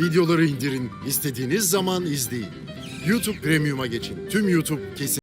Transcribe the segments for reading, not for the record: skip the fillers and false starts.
Videoları indirin, istediğiniz zaman izleyin. YouTube Premium'a geçin. Tüm YouTube kesin.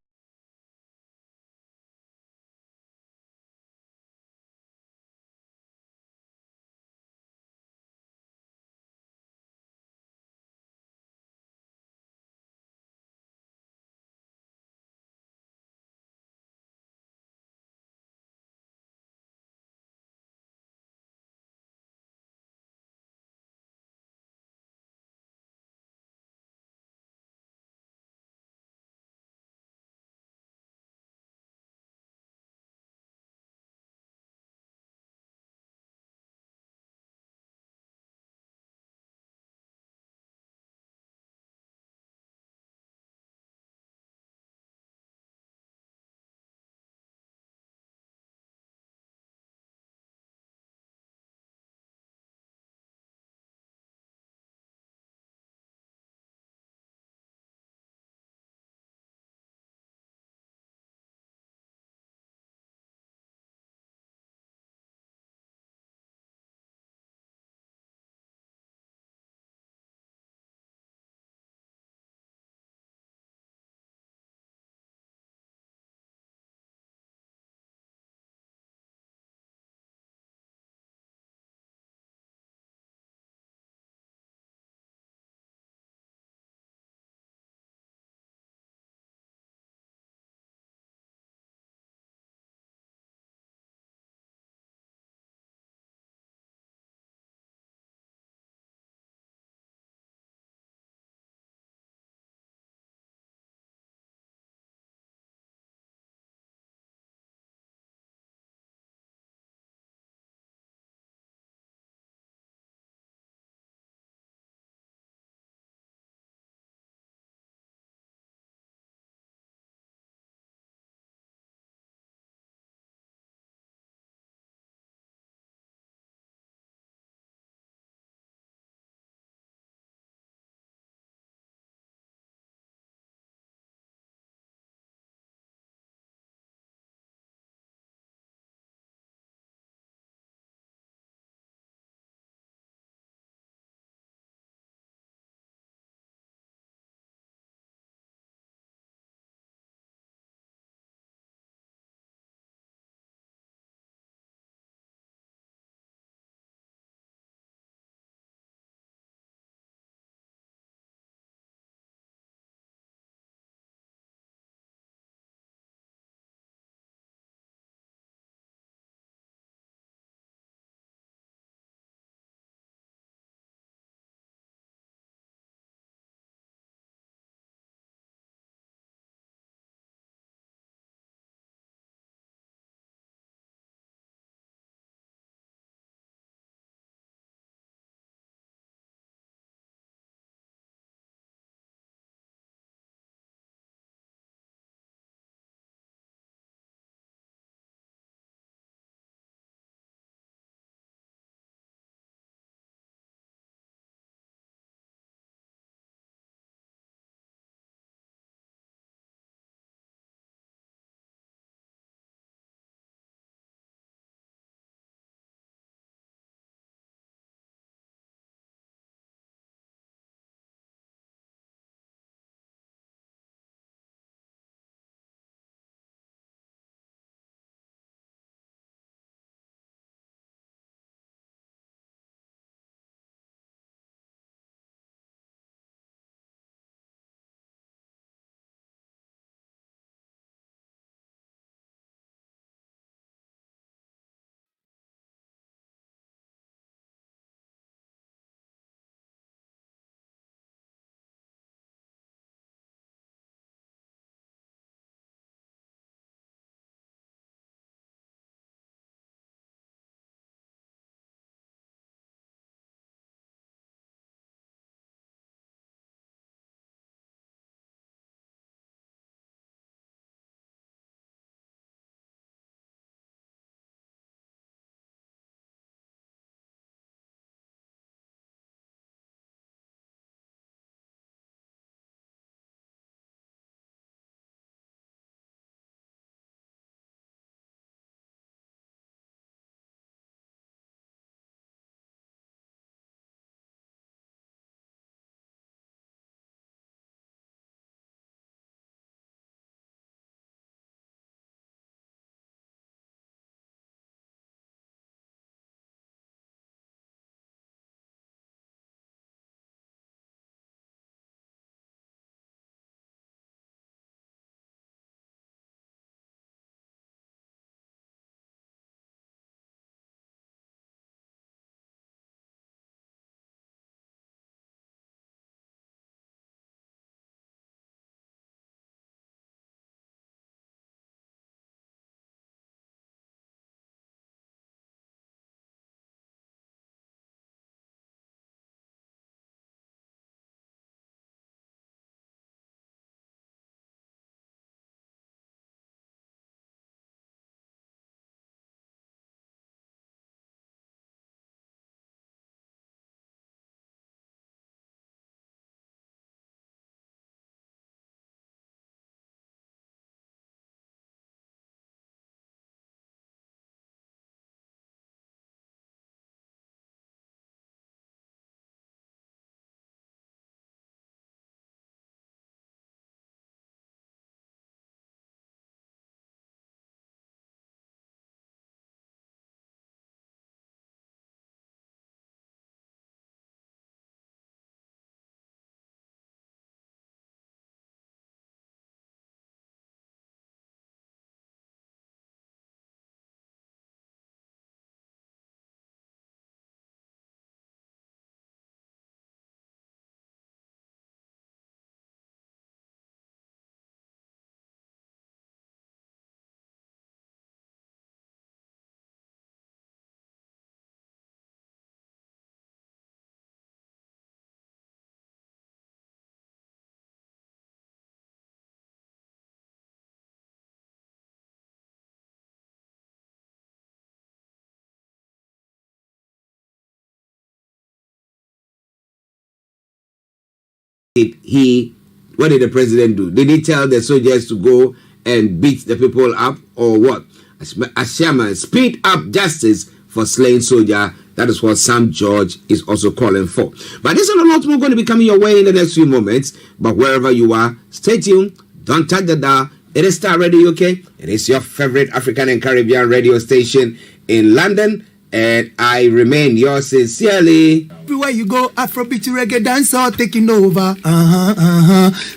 what did the president do? Did he tell the soldiers to go and beat the people up or what? Ashama, speed up justice for slain soldier. That is what Sam George is also calling for. But this and a lot more going to be coming your way in the next few moments. But wherever you are, stay tuned. Don't touch the dial. It is Starr Radio UK. It is your favorite African and Caribbean radio station in London. And I remain yours sincerely. Everywhere you go, Afrobeat reggae dancer taking over.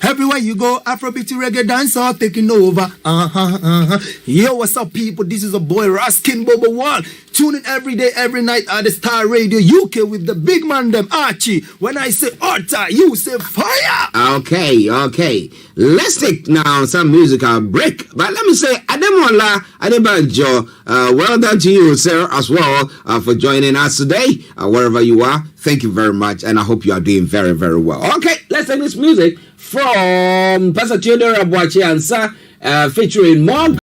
Everywhere you go, Afrobeat reggae dancer taking over. Yo, what's up, people? This is a boy Raskin Bobo One. Tune in every day, every night at the Starr Radio UK with the big man them Archie. When I say order, you say fire. Okay. Let's take now some musical break. But let me say, Ademola Adebanjo, well done to you, sir, as well, for joining us today, wherever you are. Thank you very much, and I hope you are doing very, very well. Okay, let's take this music from Pastor Theodore Abuachi Ansa, featuring more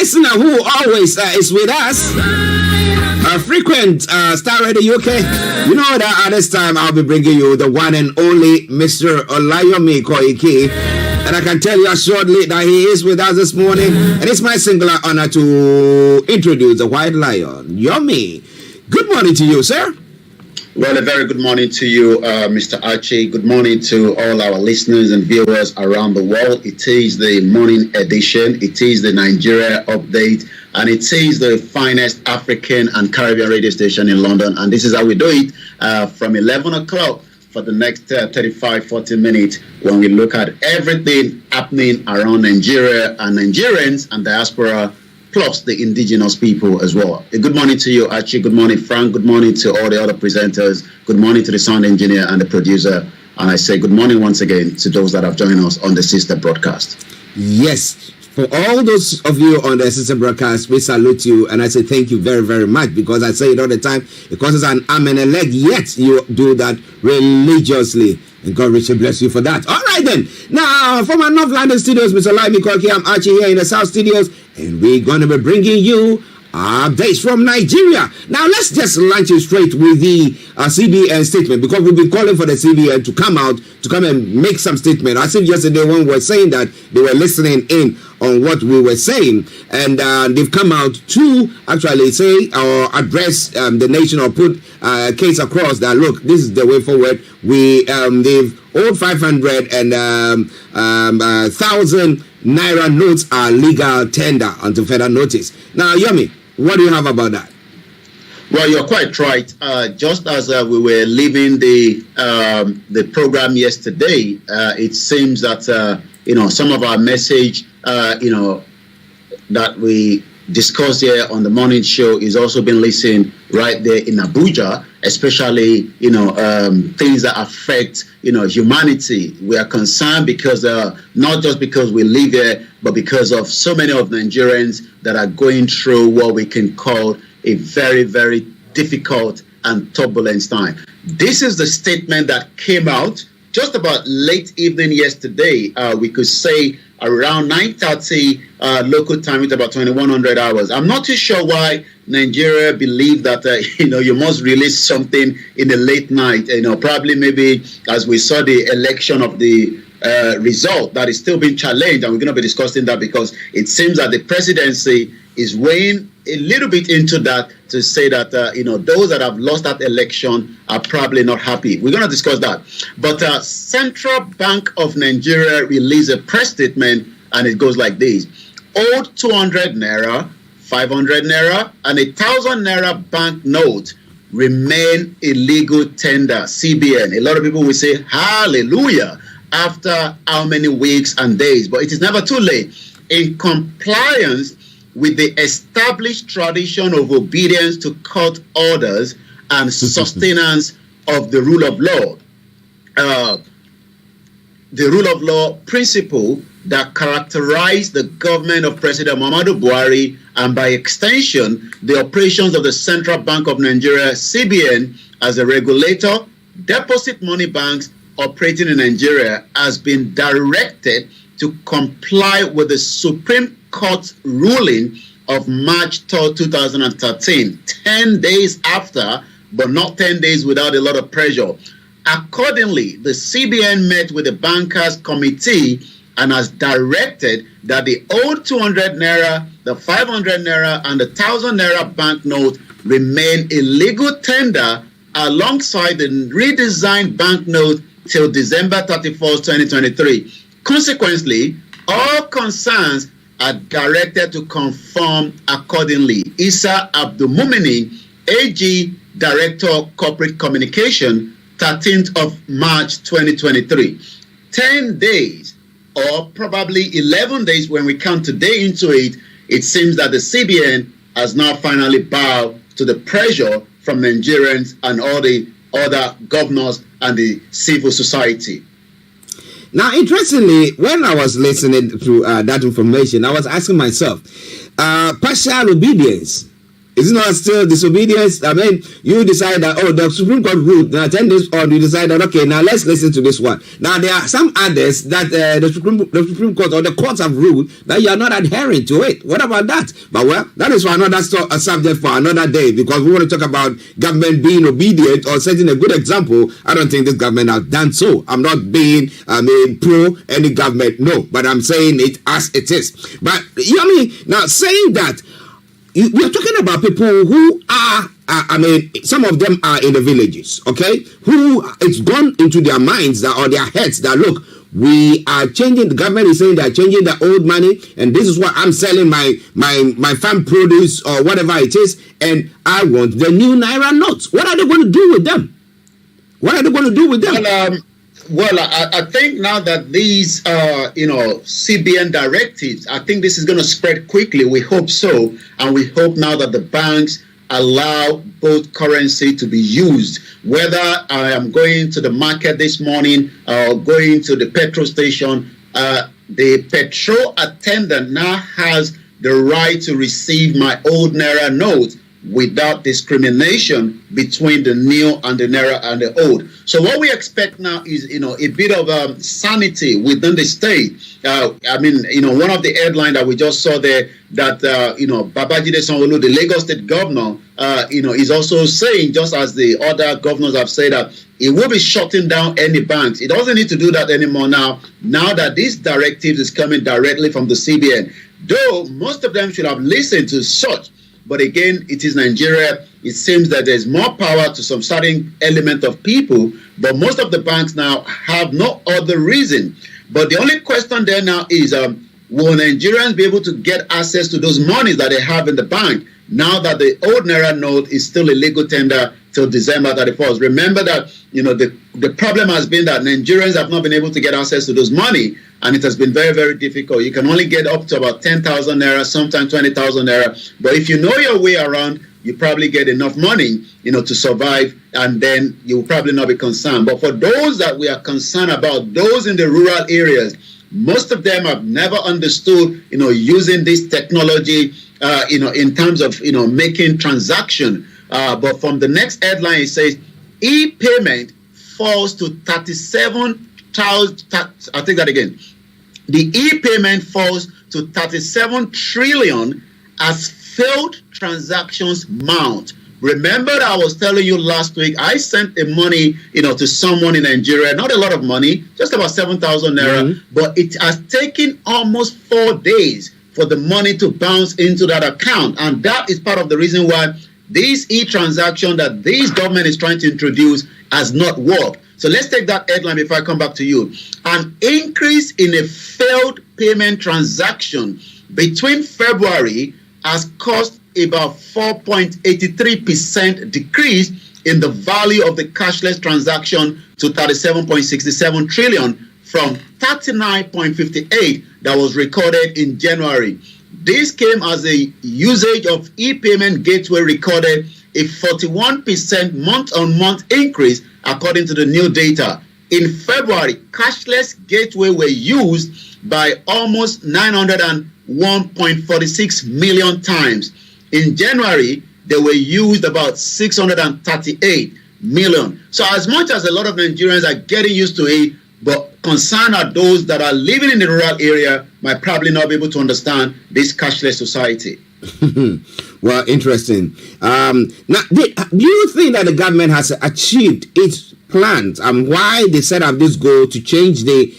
listener who always is with us, a frequent Starr Radio UK, you know that at this time I'll be bringing you the one and only Mr. Olayomi Koiki. And I can tell you shortly that he is with us this morning. And it's my singular honor to introduce the White Lion, Yomi. Good morning to you, sir. Well, a very good morning to you, Mr. Archie. Good morning to all our listeners and viewers around the world. It is the morning edition. It is the Nigeria update. And it is the finest African and Caribbean radio station in London. And this is how we do it from 11 o'clock for the next 35-40 minutes when we look at everything happening around Nigeria and Nigerians and diaspora, plus the indigenous people as well. A good morning to you, Archie. Good morning, Frank. Good morning to all the other presenters. Good morning to the sound engineer and the producer. And I say good morning once again to those that have joined us on the sister broadcast. Yes. For all those of you on the sister broadcast, we salute you. And I say thank you very, very much, because I say it all the time. Because it's an arm and a leg, yet you do that religiously. And God richly bless you for that. All right, then. Now, from our North London studios, Mr. Olayomi Koiki, I'm Archie here in the South studios. And we're going to be bringing you updates from Nigeria. Now, let's just launch it straight with the CBN statement, because we've been calling for the CBN to come out, to come and make some statement. I said yesterday when we were saying that they were listening in on what we were saying, and they've come out to actually say or address the nation, or put a case across that, look, this is the way forward. They've owed 500 and 1,000 naira notes are legal tender until further notice. Now, Yomi, what do you have about that? Well, you're quite right. Just as we were leaving the program yesterday, it seems that some of our message, that we discussed here on the morning show is also being listened right there in Abuja, especially things that affect humanity. We are concerned because not just because we live here, but because of so many of Nigerians that are going through what we can call a very, very difficult and turbulent time. This is the statement that came out just about late evening yesterday. We could say around 9:30 local time, with about 2100 hours. I'm not too sure why Nigeria believe that you must release something in the late night. Probably maybe as we saw the election of the result that is still being challenged, and we're going to be discussing that, because it seems that the presidency is weighing a little bit into that to say that those that have lost that election are probably not happy. We're going to discuss that. But Central Bank of Nigeria released a press statement, and it goes like this: old 200 naira, 500 naira, and 1,000 naira bank note remain illegal tender. CBN. A lot of people will say hallelujah after how many weeks and days, but it is never too late. In compliance with the established tradition of obedience to court orders and sustenance of the rule of law. The rule of law principle that characterized the government of President Muhammadu Buhari, and by extension, the operations of the Central Bank of Nigeria, CBN, as a regulator, deposit money banks operating in Nigeria, has been directed to comply with the Supreme Court ruling of March 3rd, 2013, 10 days after, but not 10 days without a lot of pressure. Accordingly, the CBN met with the Bankers Committee and has directed that the old 200 naira, the 500 naira, and the 1,000 naira banknote remain illegal tender alongside the redesigned banknote till December 31st, 2023. Consequently, all concerns are directed to conform accordingly. Isa Abdulmumini, AG, Director Corporate Communication, 13th of March 2023. 10 days, or probably 11 days when we count today into it, it seems that the CBN has now finally bowed to the pressure from Nigerians and all the other governors and the civil society. Now, interestingly, when I was listening to that information, I was asking myself, partial obedience Is it not still disobedience? I mean, you decide that, oh, the Supreme Court ruled, now 10 days on, you decide that, okay, now let's listen to this one. Now, there are some others that the Supreme Court or the courts have ruled that you are not adhering to it. What about that? But, well, that is for another a subject for another day, because we want to talk about government being obedient or setting a good example. I don't think this government has done so. I'm not being, pro any government, no, but I'm saying it as it is. But, you know what I mean? Now, saying that, we're talking about people who are, some of them are in the villages, okay? Who it's gone into their minds that, or their heads that, look, we are changing, the government is saying they're changing the old money, and this is what I'm selling my farm produce or whatever it is, and I want the new Naira notes. What are they going to do with them? What are they going to do with them? Well, I think now that these, CBN directives, I think this is going to spread quickly. We hope so. And we hope now that the banks allow both currency to be used. Whether I am going to the market this morning or going to the petrol station, the petrol attendant now has the right to receive my old Naira notes without discrimination between the new and the Naira and the old. So what we expect now is, a bit of sanity within the state. One of the headlines that we just saw there that, Babajide Sanwo-Olu, the Lagos State governor, is also saying, just as the other governors have said, that it will be shutting down any banks. It doesn't need to do that anymore now that this directive is coming directly from the CBN. Though most of them should have listened to such. But again, it is Nigeria. It seems that there's more power to some certain element of people, but most of the banks now have no other reason. But the only question there now is, will Nigerians be able to get access to those monies that they have in the bank now that the old Naira note is still a legal tender till December 31st? Remember that, the problem has been that Nigerians have not been able to get access to those money, and it has been very, very difficult. You can only get up to about 10,000 Naira, sometimes 20,000 Naira. But if you know your way around, you probably get enough money, to survive, and then you will probably not be concerned. But for those that we are concerned about, those in the rural areas, most of them have never understood, using this technology, in terms of, making transaction. But from the next headline, it says, e-payment falls to 37,000. I'll take that again. The e-payment falls to 37 trillion as failed transactions mount. Remember that I was telling you last week, I sent the money, to someone in Nigeria, not a lot of money, just about 7,000 Naira, but it has taken almost 4 days for the money to bounce into that account. And that is part of the reason why this e-transaction that this government is trying to introduce has not worked. So let's take that headline before I come back to you. An increase in a failed payment transaction between February has caused about 4.83% decrease in the value of the cashless transaction to 37.67 trillion from 39.58 that was recorded in January. This came as a usage of e-payment gateway recorded a 41% month-on-month increase according to the new data. In February, cashless gateway were used by almost 901.46 million times. In January, they were used about 638 million. So as much as a lot of Nigerians are getting used to it, but concerned are those that are living in the rural area might probably not be able to understand this cashless society. Well, interesting. Now, do you think that the government has achieved its plans and why they set up this goal to change the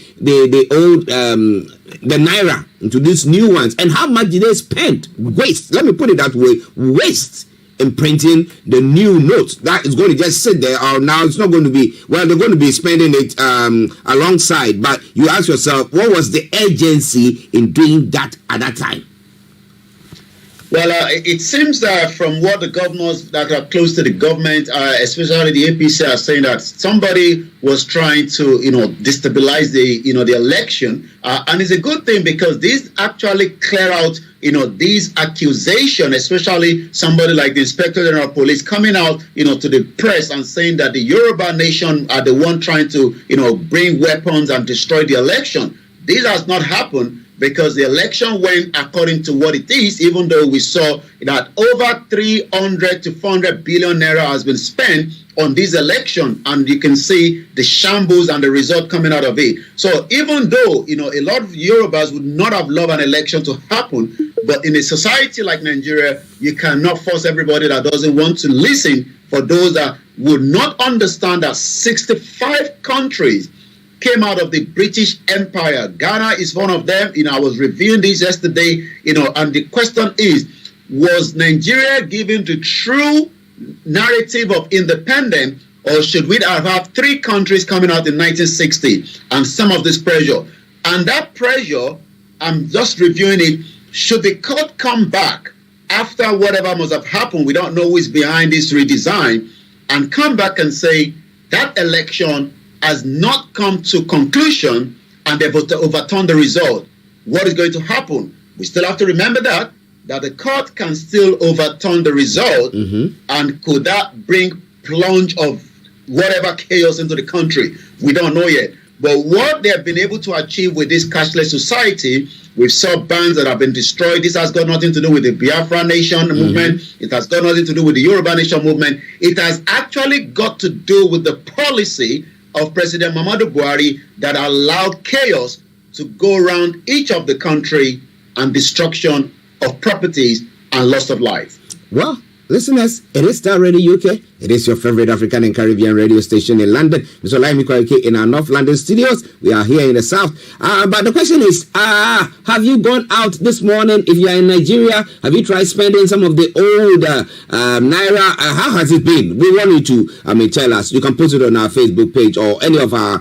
old the Naira into these new ones, and how much did they spend? Waste. Let me put it that way. Waste in printing the new notes that is going to just sit there, or now it's not going to be, well, they're going to be spending it alongside. But you ask yourself, what was the urgency in doing that at that time? Well, it seems that from what the governors that are close to the government, especially the APC, are saying that somebody was trying to, destabilize the election, and it's a good thing because this actually clear out, these accusations, especially somebody like the Inspector General of Police coming out, to the press and saying that the Yoruba nation are the one trying to, bring weapons and destroy the election. This has not happened. because the election went according to what it is, even though we saw that over 300 to 400 billion naira has been spent on this election, and you can see the shambles and the result coming out of it. So even though, a lot of Yorubas would not have loved an election to happen, but in a society like Nigeria, you cannot force everybody that doesn't want to listen. For those that would not understand that 65 countries came out of the British Empire. Ghana is one of them. I was reviewing this yesterday, and the question is, was Nigeria given the true narrative of independence, or should we have had 3 countries coming out in 1960 and some of this pressure? And that pressure, I'm just reviewing it, should the court come back after whatever must have happened, we don't know who is behind this redesign, and come back and say that election has not come to conclusion and they've overturned the result. What is going to happen? We still have to remember that the court can still overturn the result, and could that bring plunge of whatever chaos into the country? We don't know yet. But what they have been able to achieve with this cashless society, we saw bands that have been destroyed. This has got nothing to do with the Biafra Nation movement. It has got nothing to do with the Yoruba Nation movement. It has actually got to do with the policy of President Muhammadu Buhari that allowed chaos to go around each of the country, and destruction of properties and loss of life. Well, listeners, it is Starr Radio UK. It is your favorite African and Caribbean radio station in London. Mr. Olayomi Koiki in our North London studios. We are here in the South. But the question is, have you gone out this morning? If you are in Nigeria, have you tried spending some of the old Naira? How has it been? We want you to tell us. You can put it on our Facebook page or any of our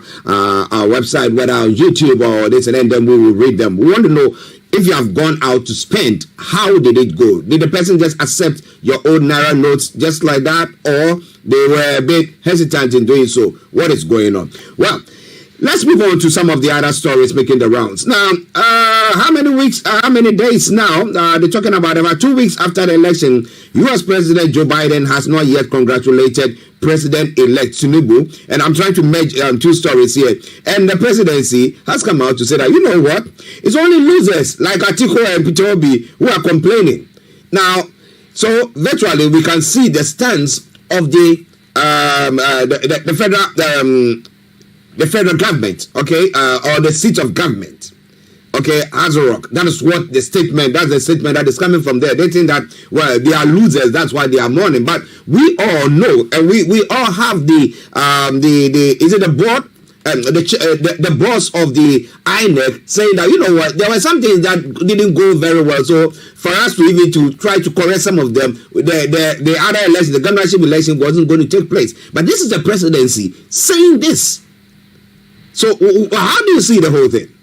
website, whether on YouTube or this, and then we will read them. We want to know, if you have gone out to spend, how did it go? Did the person just accept your old Naira notes just like that, or they were a bit hesitant in doing so? What is going on? Well, let's move on to some of the other stories making the rounds. Now, how many days now? They're talking about 2 weeks after the election, U.S. President Joe Biden has not yet congratulated President-elect Tinubu, and I'm trying to merge 2 stories here. And the presidency has come out to say that, you know what, it's only losers like Atiku and Peter Obi who are complaining. Now, so virtually we can see the stance of the federal government, okay, or the seat of government. Okay, Azarok. That's the statement that is coming from there. They think that, well, they are losers, that's why they are mourning. But we all know, and we all have the is it the board? The boss of the INEC saying that, you know what, there were some things that didn't go very well. So for us to even to try to correct some of them, the other election, the governorship election wasn't going to take place. But this is the presidency saying this. So how do you see the whole thing?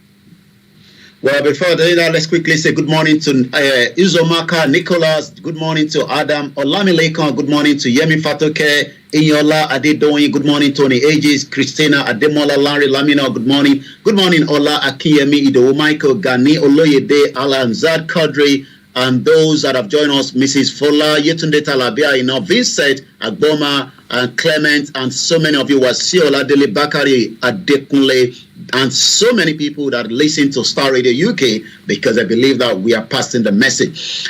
Well, before doing that, let's quickly say good morning to Uzomaka, Nicholas, good morning to Adam, OLAMILEKAN, good morning to Yemi Fatoke, Inyola Adedoyin, good morning Tony Aegis, Christina Ademola, Larry Lamina, good morning Ola Akiyemi, Idowu Michael, Gani Oloyede, Alanzad Kadri, and those that have joined us, Mrs. Fola, Yetunde Talabia, Vincent Agboma, and Clement, and so many of you, Wasiola Dele Bakari Adekunle, and so many people that listen to Starr Radio UK because I believe that we are passing the message.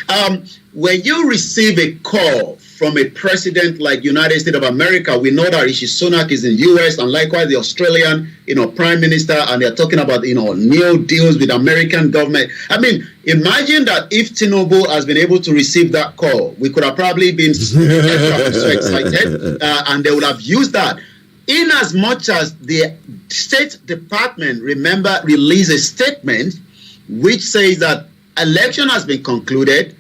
When you receive a call from a president like United States of America, we know that Rishi Sunak is in US, and likewise the Australian, Prime Minister, and they're talking about, new deals with American government. I mean, imagine that if Tinubu has been able to receive that call, we could have probably been so excited, and they would have used that. In as much as the State Department, remember, released a statement which says that election has been concluded.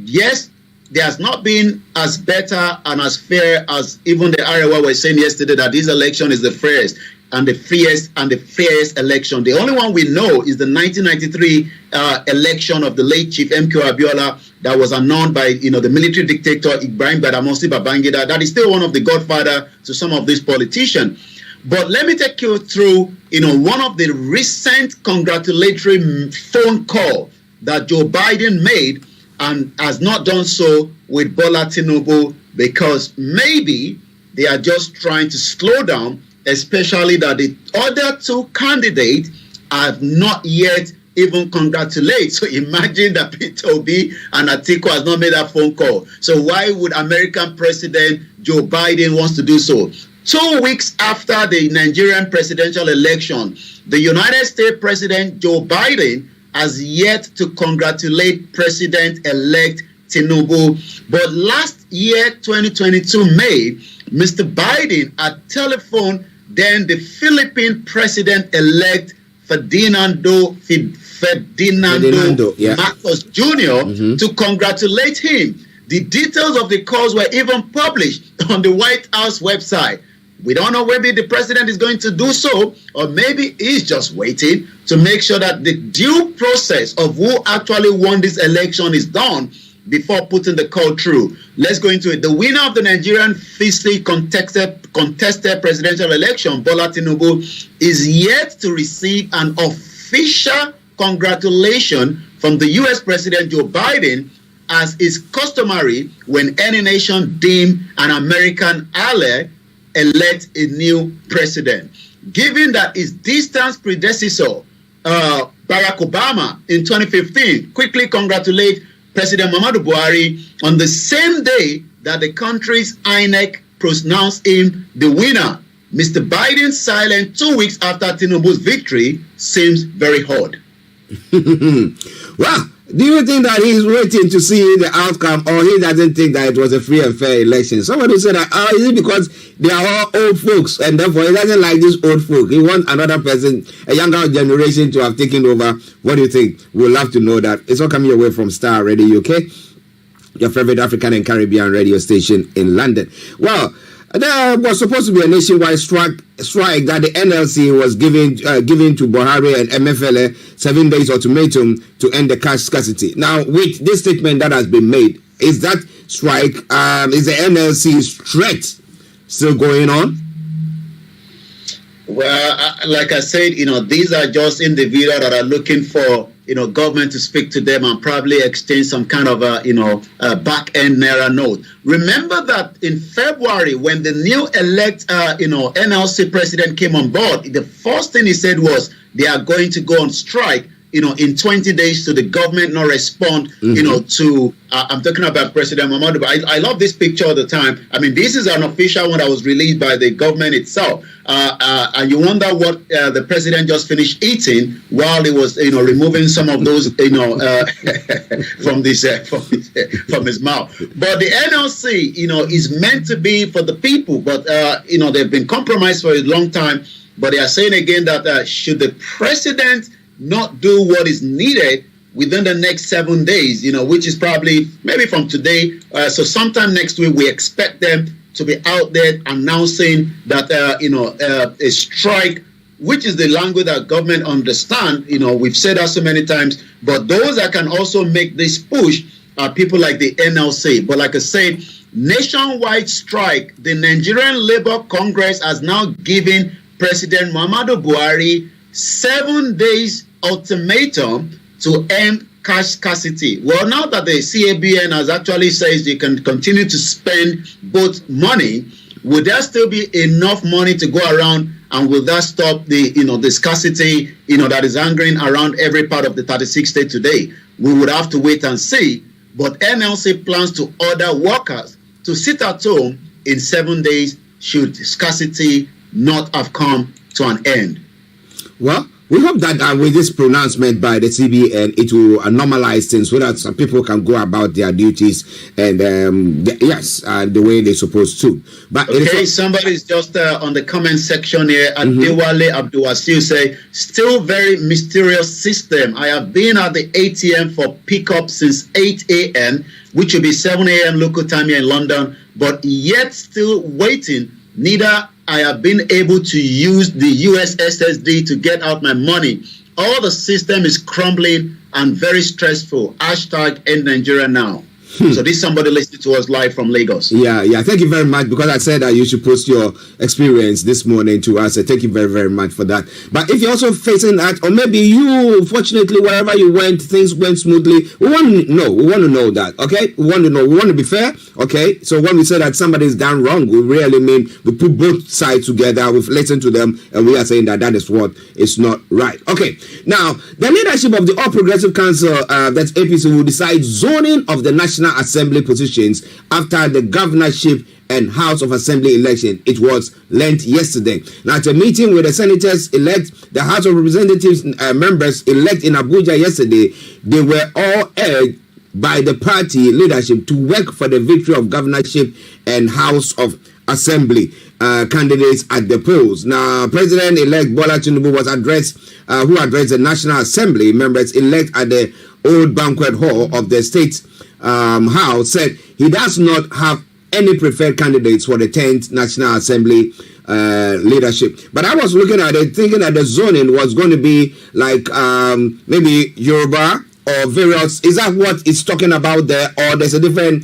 Yes, there has not been as better and as fair as even the Arewa were saying yesterday that this election is the fairest and the fairest election. The only one we know is the 1993 election of the late Chief MK Abiola that was announced by the military dictator Ibrahim Badamasi Babangida. That is still one of the godfather to some of these politicians. But let me take you through one of the recent congratulatory phone call that Joe Biden made, and has not done so with Bola Tinubu, because maybe they are just trying to slow down, especially that the other 2 candidates have not yet even congratulate. So imagine that Peter Obi and Atiku has not made that phone call. So why would American President Joe Biden wants to do so? 2 weeks after the Nigerian presidential election, the United States President Joe Biden has yet to congratulate President-elect Tinubu. But last year, 2022 May, Mr. Biden had telephoned then the Philippine President-elect Ferdinando Marcos Jr. To congratulate him. The details of the calls were even published on the White House website. We don't know maybe the president is going to do so, or maybe he's just waiting to make sure that the due process of who actually won this election is done before putting the call through. Let's go into it. The winner of the Nigerian fiercely contested presidential election, Bola Tinubu, is yet to receive an official congratulation from the U.S. President Joe Biden, as is customary when any nation deemed an American ally elect a new president. Given that his distant predecessor, Barack Obama, in 2015, quickly congratulated President Muhammadu Buhari on the same day that the country's INEC pronounced him the winner, Mr. Biden's silence 2 weeks after Tinubu's victory seems very odd. Well, do you think that he's waiting to see the outcome, or he doesn't think that it was a free and fair election? Somebody said that, is it because they are all old folks and therefore he doesn't like these old folk? He wants another person, a younger generation, to have taken over. What do you think? We'll love to know that. It's all coming your way from Starr Radio UK, your favorite African and Caribbean radio station in London. Well, there was supposed to be a nationwide strike that the NLC was giving to Buhari and MFLA 7 days ultimatum to end the cash scarcity. Now, with this statement that has been made, is that strike, is the NLC's threat still going on? Well, like I said, these are just individuals that are looking for, government to speak to them and probably exchange some kind of a back-end naira note. Remember that in February, when the new NLC president came on board, the first thing he said was they are going to go on strike, in 20 days to the government not respond, to, I'm talking about President Muhammadu. I love this picture all the time. I mean, this is an official one that was released by the government itself. And you wonder what the president just finished eating while he was, removing some of those, from his mouth. But the NLC, is meant to be for the people, but, they've been compromised for a long time. But they are saying again that should the president not do what is needed within the next 7 days, which is probably maybe from today. So sometime next week, we expect them to be out there announcing that, a strike, which is the language that government understand. We've said that so many times, but those that can also make this push are people like the NLC. But like I said, nationwide strike, the Nigerian Labour Congress has now given President Muhammadu Buhari 7 days ultimatum to end cash scarcity. Well, now that the CABN has actually says they can continue to spend both money, would there still be enough money to go around, and will that stop the the scarcity that is angering around every part of the 36 states today? We would have to wait and see. But NLC plans to order workers to sit at home in 7 days should scarcity not have come to an end. Well, we hope that with this pronouncement by the CBN, it will normalize things so that some people can go about their duties and the way they're supposed to. But okay, somebody's just on the comment section here. Adewale Abdulwasiu say, still very mysterious system. I have been at the ATM for pickup since 8 a.m., which will be 7 a.m. local time here in London, but yet still waiting. Neither I have been able to use the US SSD to get out my money. All the system is crumbling and very stressful. Hashtag end Nigeria now. So this is somebody listening to us live from Lagos. Yeah. Thank you very much, because I said that you should post your experience this morning to us. Thank you very, very much for that. But if you're also facing that, or maybe you, fortunately, wherever you went, things went smoothly, we want to know. We want to know that, okay? We want to know. We want to be fair, okay? So when we say that somebody is done wrong, we really mean we put both sides together, we've listened to them, and we are saying that that is what is not right. Okay. Now, the leadership of the All Progressive Council, that's APC, will decide zoning of the National Assembly positions after the governorship and House of Assembly election. It was learned yesterday. Now, at a meeting with the senators elect, the House of Representatives members elect in Abuja yesterday, they were all urged by the party leadership to work for the victory of governorship and House of Assembly candidates at the polls. Now, President-elect Bola Tinubu was who addressed the National Assembly members elect at the old banquet hall of the state house, said he does not have any preferred candidates for the 10th National Assembly leadership. But I was looking at it, thinking that the zoning was going to be like maybe Yoruba or various. Is that what it's talking about there, or there's a different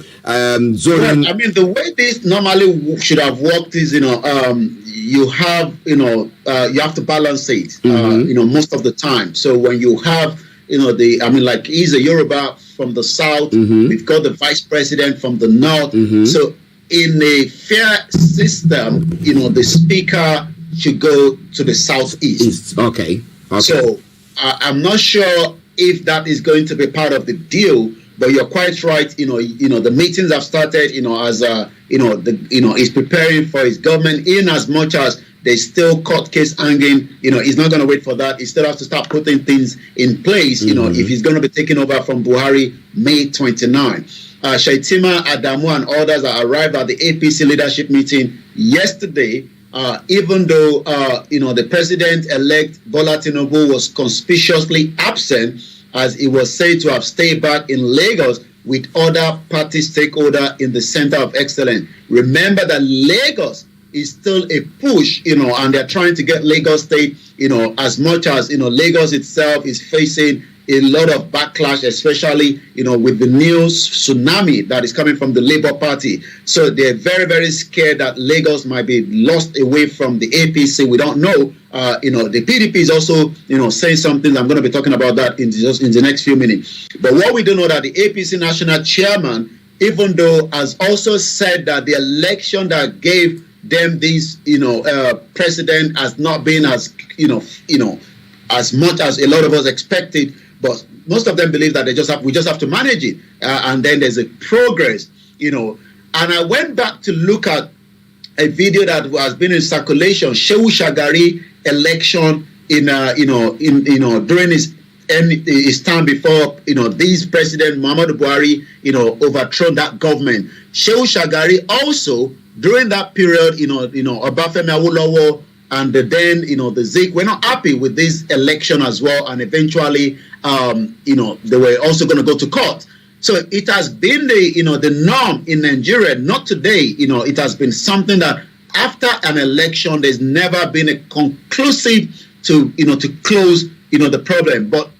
zoning? Well, I mean, the way this normally should have worked is, you have, you have to balance it, most of the time. So when you have, like he's a Yoruba from the south, we've got the vice president from the north. So in a fair system, the speaker should go to the southeast. Okay. So I'm not sure if that is going to be part of the deal, but you're quite right. The meetings have started. He's preparing for his government. In as much as there's still court case hanging, he's not going to wait for that. He still has to start putting things in place. If he's going to be taking over from Buhari May 29. Shaitima Adamu and others that arrived at the APC leadership meeting yesterday. Even though the president-elect Bola Tinubu was conspicuously absent, as he was said to have stayed back in Lagos with other party stakeholders in the Center of Excellence. Remember that Lagos is still a push, and they're trying to get Lagos State, as much as Lagos itself is facing a lot of backlash, especially with the news tsunami that is coming from the Labour Party. So they're very, very scared that Lagos might be lost away from the APC. We don't know. The PDP is also saying something. I'm going to be talking about that in the next few minutes. But what we do know that the APC national chairman, even though has also said that the election that gave them this president has not been as as much as a lot of us expected. But most of them believe that we just have to manage it, and then there's a progress, And I went back to look at a video that has been in circulation, Shehu Shagari election during his time before this president Muhammadu Buhari overthrown that government. Shehu Shagari also during that period, Obafemi Awolowo and then, the Zik were not happy with this election as well. And eventually, they were also going to go to court. So it has been the norm in Nigeria, not today. It has been something that after an election, there's never been a conclusive to close, the problem. But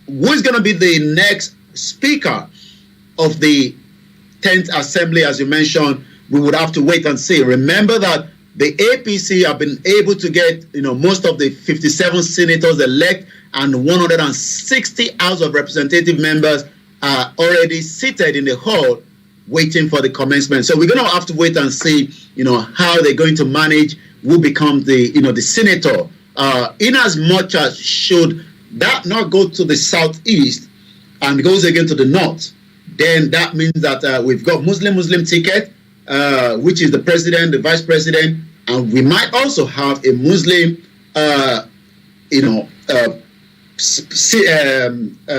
who is going to be the next speaker of the 10th Assembly, as you mentioned, we would have to wait and see. Remember that the APC have been able to get, most of the 57 senators elect, and 160 House of Representative members are already seated in the hall waiting for the commencement. So we're going to have to wait and see, how they're going to manage who become the senator. In as much as should that not go to the southeast and goes again to the north, then that means that we've got Muslim ticket, which is the president, the vice president, and we might also have a Muslim,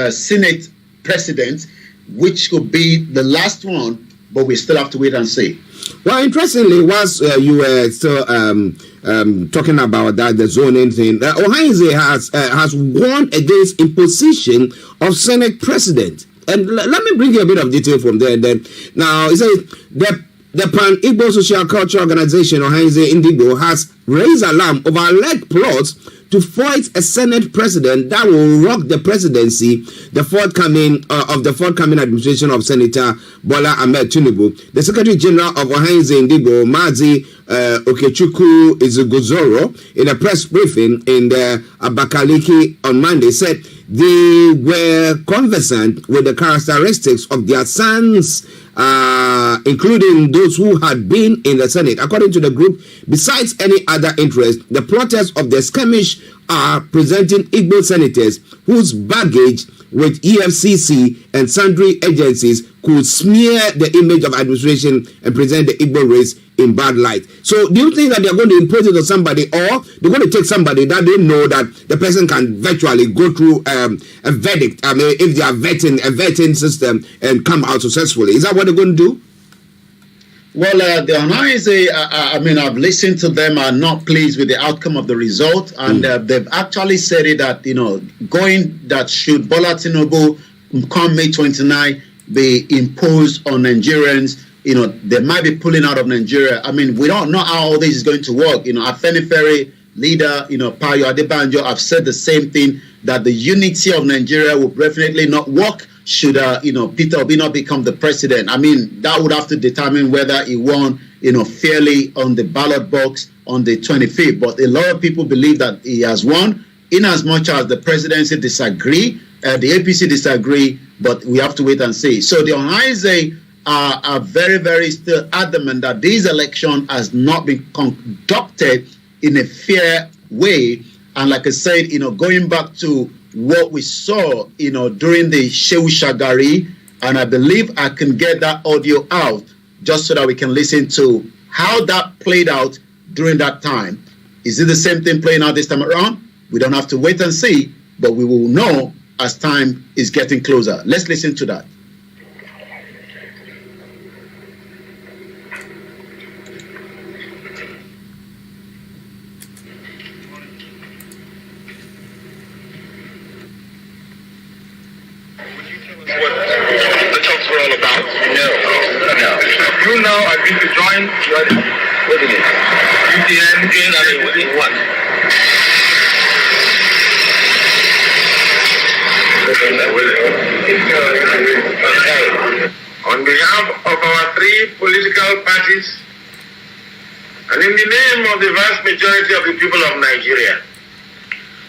Senate president, which could be the last one, but we still have to wait and see. Well, interestingly, whilst you were still talking about that, the zoning thing, Ohainze has warned against imposition of Senate president. And let me bring you a bit of detail from there. Then, now, it says the Pan-Igbo Social Culture Organization, Ohainze Indigo, has raised alarm over alleged plots to foist a Senate president that will rock the presidency, the forthcoming administration of Senator Bola Ahmed Tinubu. The Secretary General of IGBOHO, Mazi Okechukwu Izuguzoro, in a press briefing in the Abakaliki on Monday, said they were conversant with the characteristics of their sons, including those who had been in the Senate. According to the group, besides any other interest, the plotters of the skirmish are presenting Igbo senators whose baggage with EFCC and sundry agencies could smear the image of administration and present the Igbo race in bad light. So do you think that they're going to impose it on somebody, or they're going to take somebody that they know that the person can virtually go through a verdict? I mean, if they are vetting a vetting system and come out successfully, is that what they're going to do? Well, the Anais, I mean, I've listened to them, are not pleased with the outcome of the result, and they've actually said it that, that should Bola Tinubu come May 29 be imposed on Nigerians, they might be pulling out of Nigeria. I mean, we don't know how all this is going to work. Afenifere leader, Payo Adebanjo, have said the same thing, that the unity of Nigeria will definitely not work should, Peter Obi not become the president. I mean, that would have to determine whether he won, fairly on the ballot box on the 25th. But a lot of people believe that he has won, in as much as the presidency disagree, the APC disagree, but we have to wait and see. So the Onaize are very, very still adamant that this election has not been conducted in a fair way. And like I said, going back to what we saw, during the Shehu Shagari, and I believe I can get that audio out just so that we can listen to how that played out during that time. Is it the same thing playing out this time around? We don't have to wait and see, but we will know as time is getting closer. Let's listen to that. What? On behalf of our three political parties, and in the name of the vast majority of the people of Nigeria,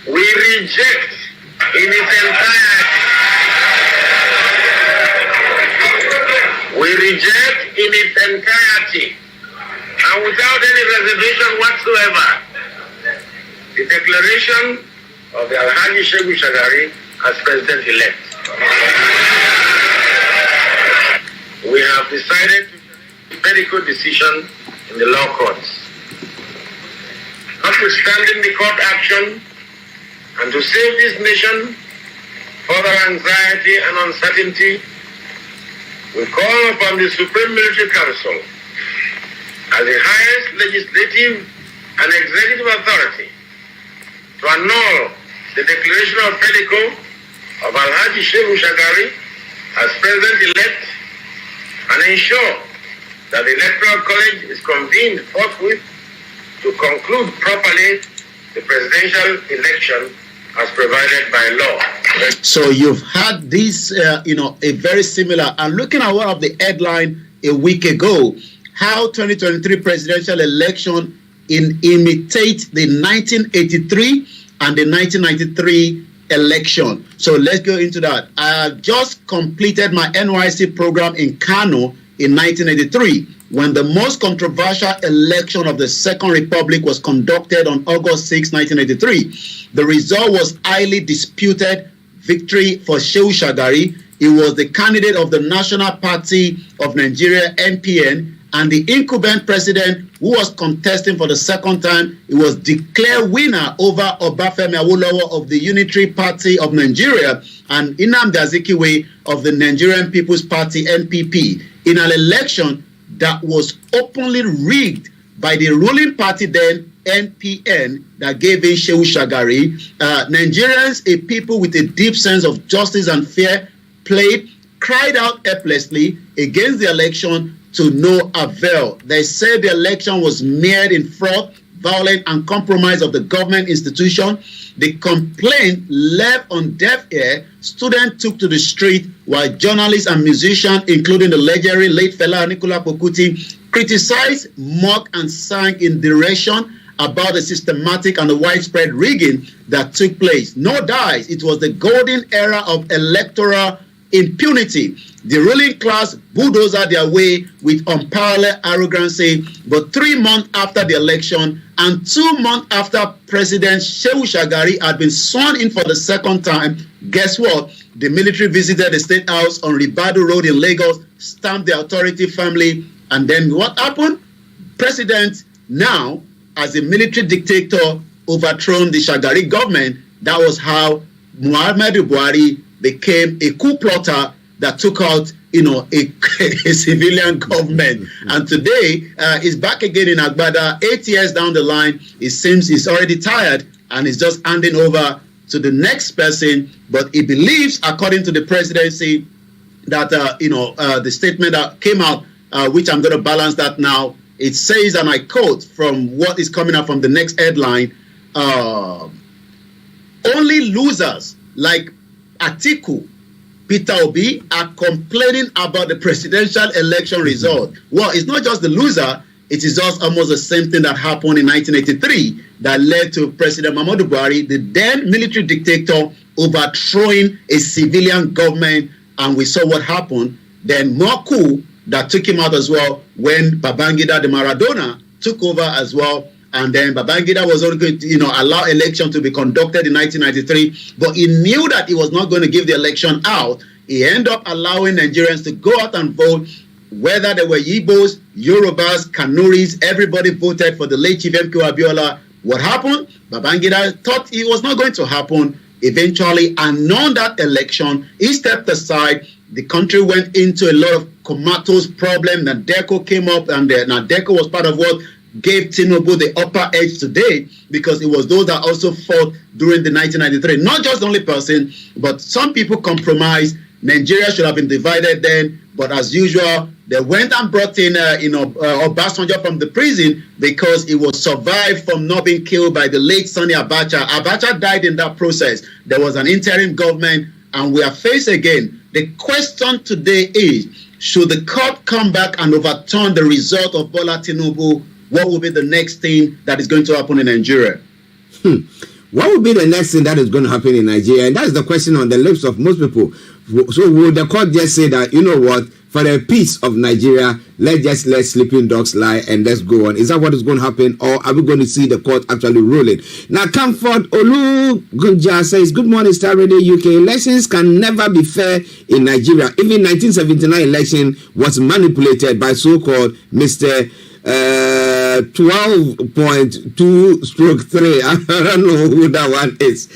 we reject in its entirety. We reject in its entirety, and without any reservation whatsoever, the declaration of the Alhaji Shehu Shagari as president-elect. We have decided to take a medical decision in the law courts. Notwithstanding the court action, and to save this nation further anxiety and uncertainty, we call upon the Supreme Military Council as the highest legislative and executive authority to annul the declaration of Pedico of Alhaji Shehu Shagari as president-elect and ensure that the Electoral College is convened forthwith to conclude properly the presidential election as provided by law. So you've had this, a very similar, and looking at one of the headline a week ago, how 2023 presidential election imitate the 1983 and the 1993 election. So let's go into that. I just completed my NYC program in Kano in 1983, when the most controversial election of the Second Republic was conducted on August 6, 1983. The result was highly disputed victory for Shehu Shagari. He was the candidate of the National Party of Nigeria, NPN, and the incumbent president who was contesting for the second time. He was declared winner over Obafemi Awolowo of the Unitary Party of Nigeria and Nnamdi Azikiwe of the Nigerian People's Party, NPP, in an election that was openly rigged by the ruling party then, NPN, that gave in Shehu Shagari. Nigerians, a people with a deep sense of justice and fair play, cried out helplessly against the election to no avail. They said the election was mired in fraud, violence, and compromise of the government institution. The complaint left on deaf ear. Students took to the street while journalists and musicians, including the legendary late Fela Anikulapo Kuti, criticized, mocked, and sang in derision about the systematic and the widespread rigging that took place. No dice, it was the golden era of electoral impunity. The ruling class bulldozed their way with unparalleled arrogancy, but 3 months after the election and 2 months after President Shehu Shagari had been sworn in for the second time, guess what? The military visited the State House on Ribadu Road in Lagos, stamped the authority firmly, and then what happened? President now, as a military dictator, overthrown the Shagari government. That was how Muhammadu Buhari became a coup plotter that took out, a civilian government. And today, he's back again in Agbada. 8 years down the line, it seems he's already tired and he's just handing over to the next person. But he believes, according to the presidency, that, the statement that came out, which I'm going to balance that now, it says, and I quote from what is coming up from the next headline, only losers like Atiku, Peter Obi are complaining about the presidential election result. Well, it's not just the loser, it is just almost the same thing that happened in 1983 that led to President Muhammadu Buhari, the then military dictator, overthrowing a civilian government, and we saw what happened. Then more coup that took him out as well when Babangida the Maradona took over as well. And then Babangida was only going to, allow election to be conducted in 1993, but he knew that he was not going to give the election out. He ended up allowing Nigerians to go out and vote, whether they were Igbos, Yorubas, Kanuris, everybody voted for the late Chief M.K. Abiola. What happened? Babangida thought it was not going to happen. Eventually annulled that election. He stepped aside. The country went into a lot of comatose problem. Nadeko came up, and Nadeko was part of what gave Tinubu the upper edge today, because it was those that also fought during the 1993. Not just the only person, but some people compromised. Nigeria should have been divided then, but as usual, they went and brought in, Obasanjo from the prison because he was survived from not being killed by the late Sani Abacha. Abacha died in that process. There was an interim government, and we are faced again. The question today is, should the court come back and overturn the result of Bola Tinubu? What will be the next thing that is going to happen in Nigeria? What will be the next thing that is going to happen in Nigeria? And that's the question on the lips of most people. So will the court just say that, you know what, for the peace of Nigeria, let's let sleeping dogs lie and let's go on? Is that what is going to happen, or are we going to see the court actually ruling? Now, Comfort Olugunja says, good morning, Star Radio UK. Elections can never be fair in Nigeria. Even 1979 election was manipulated by so-called Mr. 12.2/3. I don't know who that one is.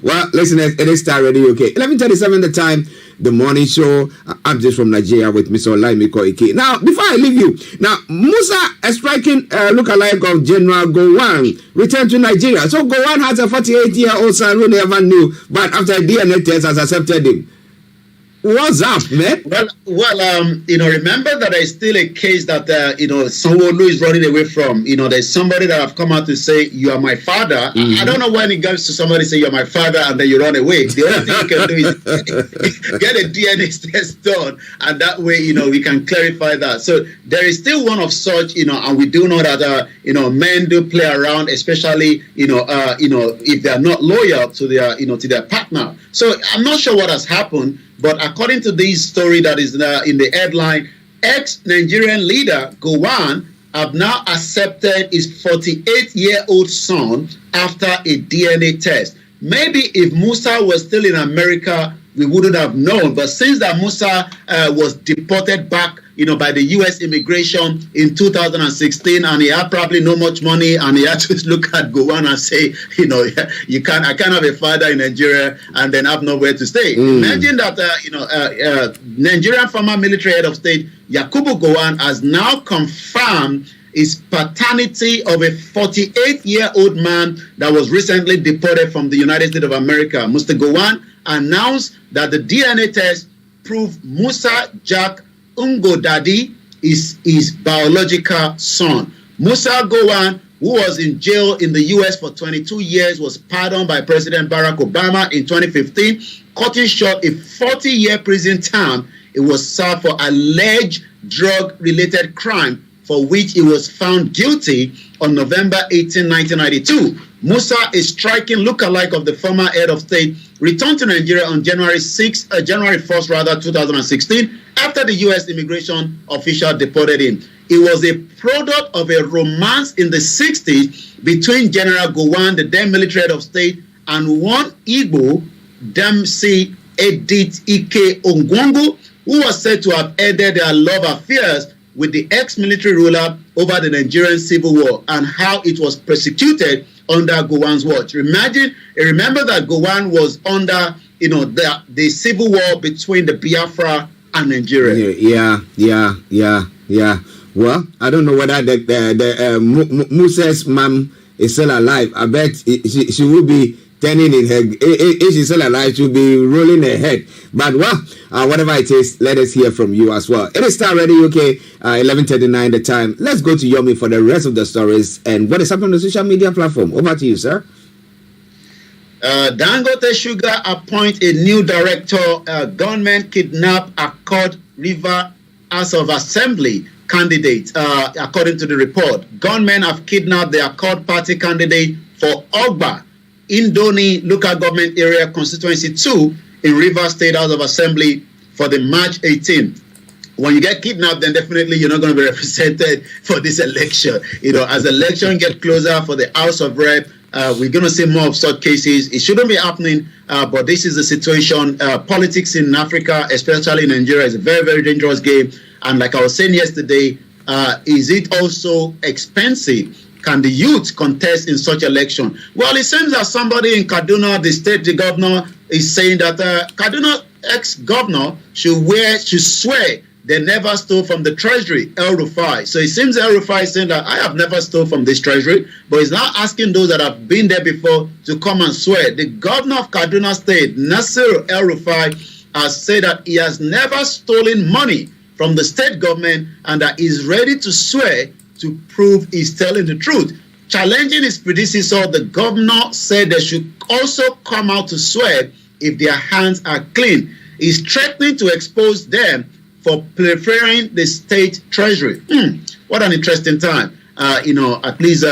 Well, listen, it is Star Radio UK. 11:37 the time. The morning show. I'm just from Nigeria with Mr. Olayomi Koiki. Now, before I leave you, now Musa, a striking lookalike of General Gowon, returned to Nigeria. So Gowon has a 48-year-old son who never knew, but after a DNA test has accepted him. What's up, man? Well, remember that there is still a case that, someone who is running away from. There's somebody that have come out to say, you are my father. Mm-hmm. I don't know when it comes to somebody say, you're my father, and then you run away. The only thing you can do is get a DNA test done, and that way, we can clarify that. So there is still one of such, and we do know that, men do play around, especially, if they are not loyal to their, to their partner. So I'm not sure what has happened. But according to this story that is in the headline, ex-Nigerian leader Gowon have now accepted his 48-year-old son after a DNA test. Maybe if Musa was still in America, we wouldn't have known. But since that Musa was deported back, by the U.S. immigration in 2016, and he had probably not much money, and he had to look at Gowon and say, I can't have a father in Nigeria and then have nowhere to stay. Imagine that, Nigerian former military head of state, Yakubu Gowon, has now confirmed his paternity of a 48-year-old man that was recently deported from the United States of America. Mr. Gowon announced that the DNA test proved Musa Jack Ungodadi is his biological son. Musa Gowon who was in jail in the U.S. for 22 years, was pardoned by President Barack Obama in 2015, cutting short a 40-year prison term. It was served for alleged drug-related crime for which he was found guilty on November 18, 1992. Musa, a striking lookalike of the former head of state, returned to Nigeria on January 1st, 2016, after the U.S. immigration official deported him. It was a product of a romance in the 60s between General Gowon, the then military head of state, and one Igbo, Damsi Edith Ike Ongwongo, who was said to have ended their love affairs with the ex-military ruler over the Nigerian Civil War and how it was persecuted under Gowon's watch. Remember that Gowon was under, the civil war between the Biafra and Nigeria. Yeah. Well, I don't know whether the Musa's mom is still alive. I bet she will be turning in her. If she's still alive, she'll be rolling her head. But whatever it is, let us hear from you as well. It is Starr Radio UK, 11:39 the time. Let's go to Yomi for the rest of the stories and what is happening on the social media platform. Over to you, sir. Dangote Sugar appoint a new director. Gunmen kidnap Accord River House of Assembly candidate. According to the report, gunmen have kidnapped the Accord Party candidate for Ogba, Indoni local government area constituency 2 in Rivers State House of Assembly for the March 18th. When you get kidnapped, then definitely you're not going to be represented for this election. As election get closer for the House of Rep, we're going to see more of such cases. It shouldn't be happening, but this is the situation. Politics in Africa, especially in Nigeria, is a very, very dangerous game. And like I was saying yesterday, is it also expensive? Can the youth contest in such election? Well, it seems that somebody in Kaduna, the governor, is saying that Kaduna ex-governor should swear they never stole from the treasury, El Rufai. So it seems El Rufai is saying that I have never stole from this treasury, but he's now asking those that have been there before to come and swear. The governor of Kaduna State, Nasir El Rufai, has said that he has never stolen money from the state government and that he's ready to swear to prove he's telling the truth. Challenging his predecessor, the governor said they should also come out to swear if their hands are clean. He's threatening to expose them for preferring the state treasury. What an interesting time. At least,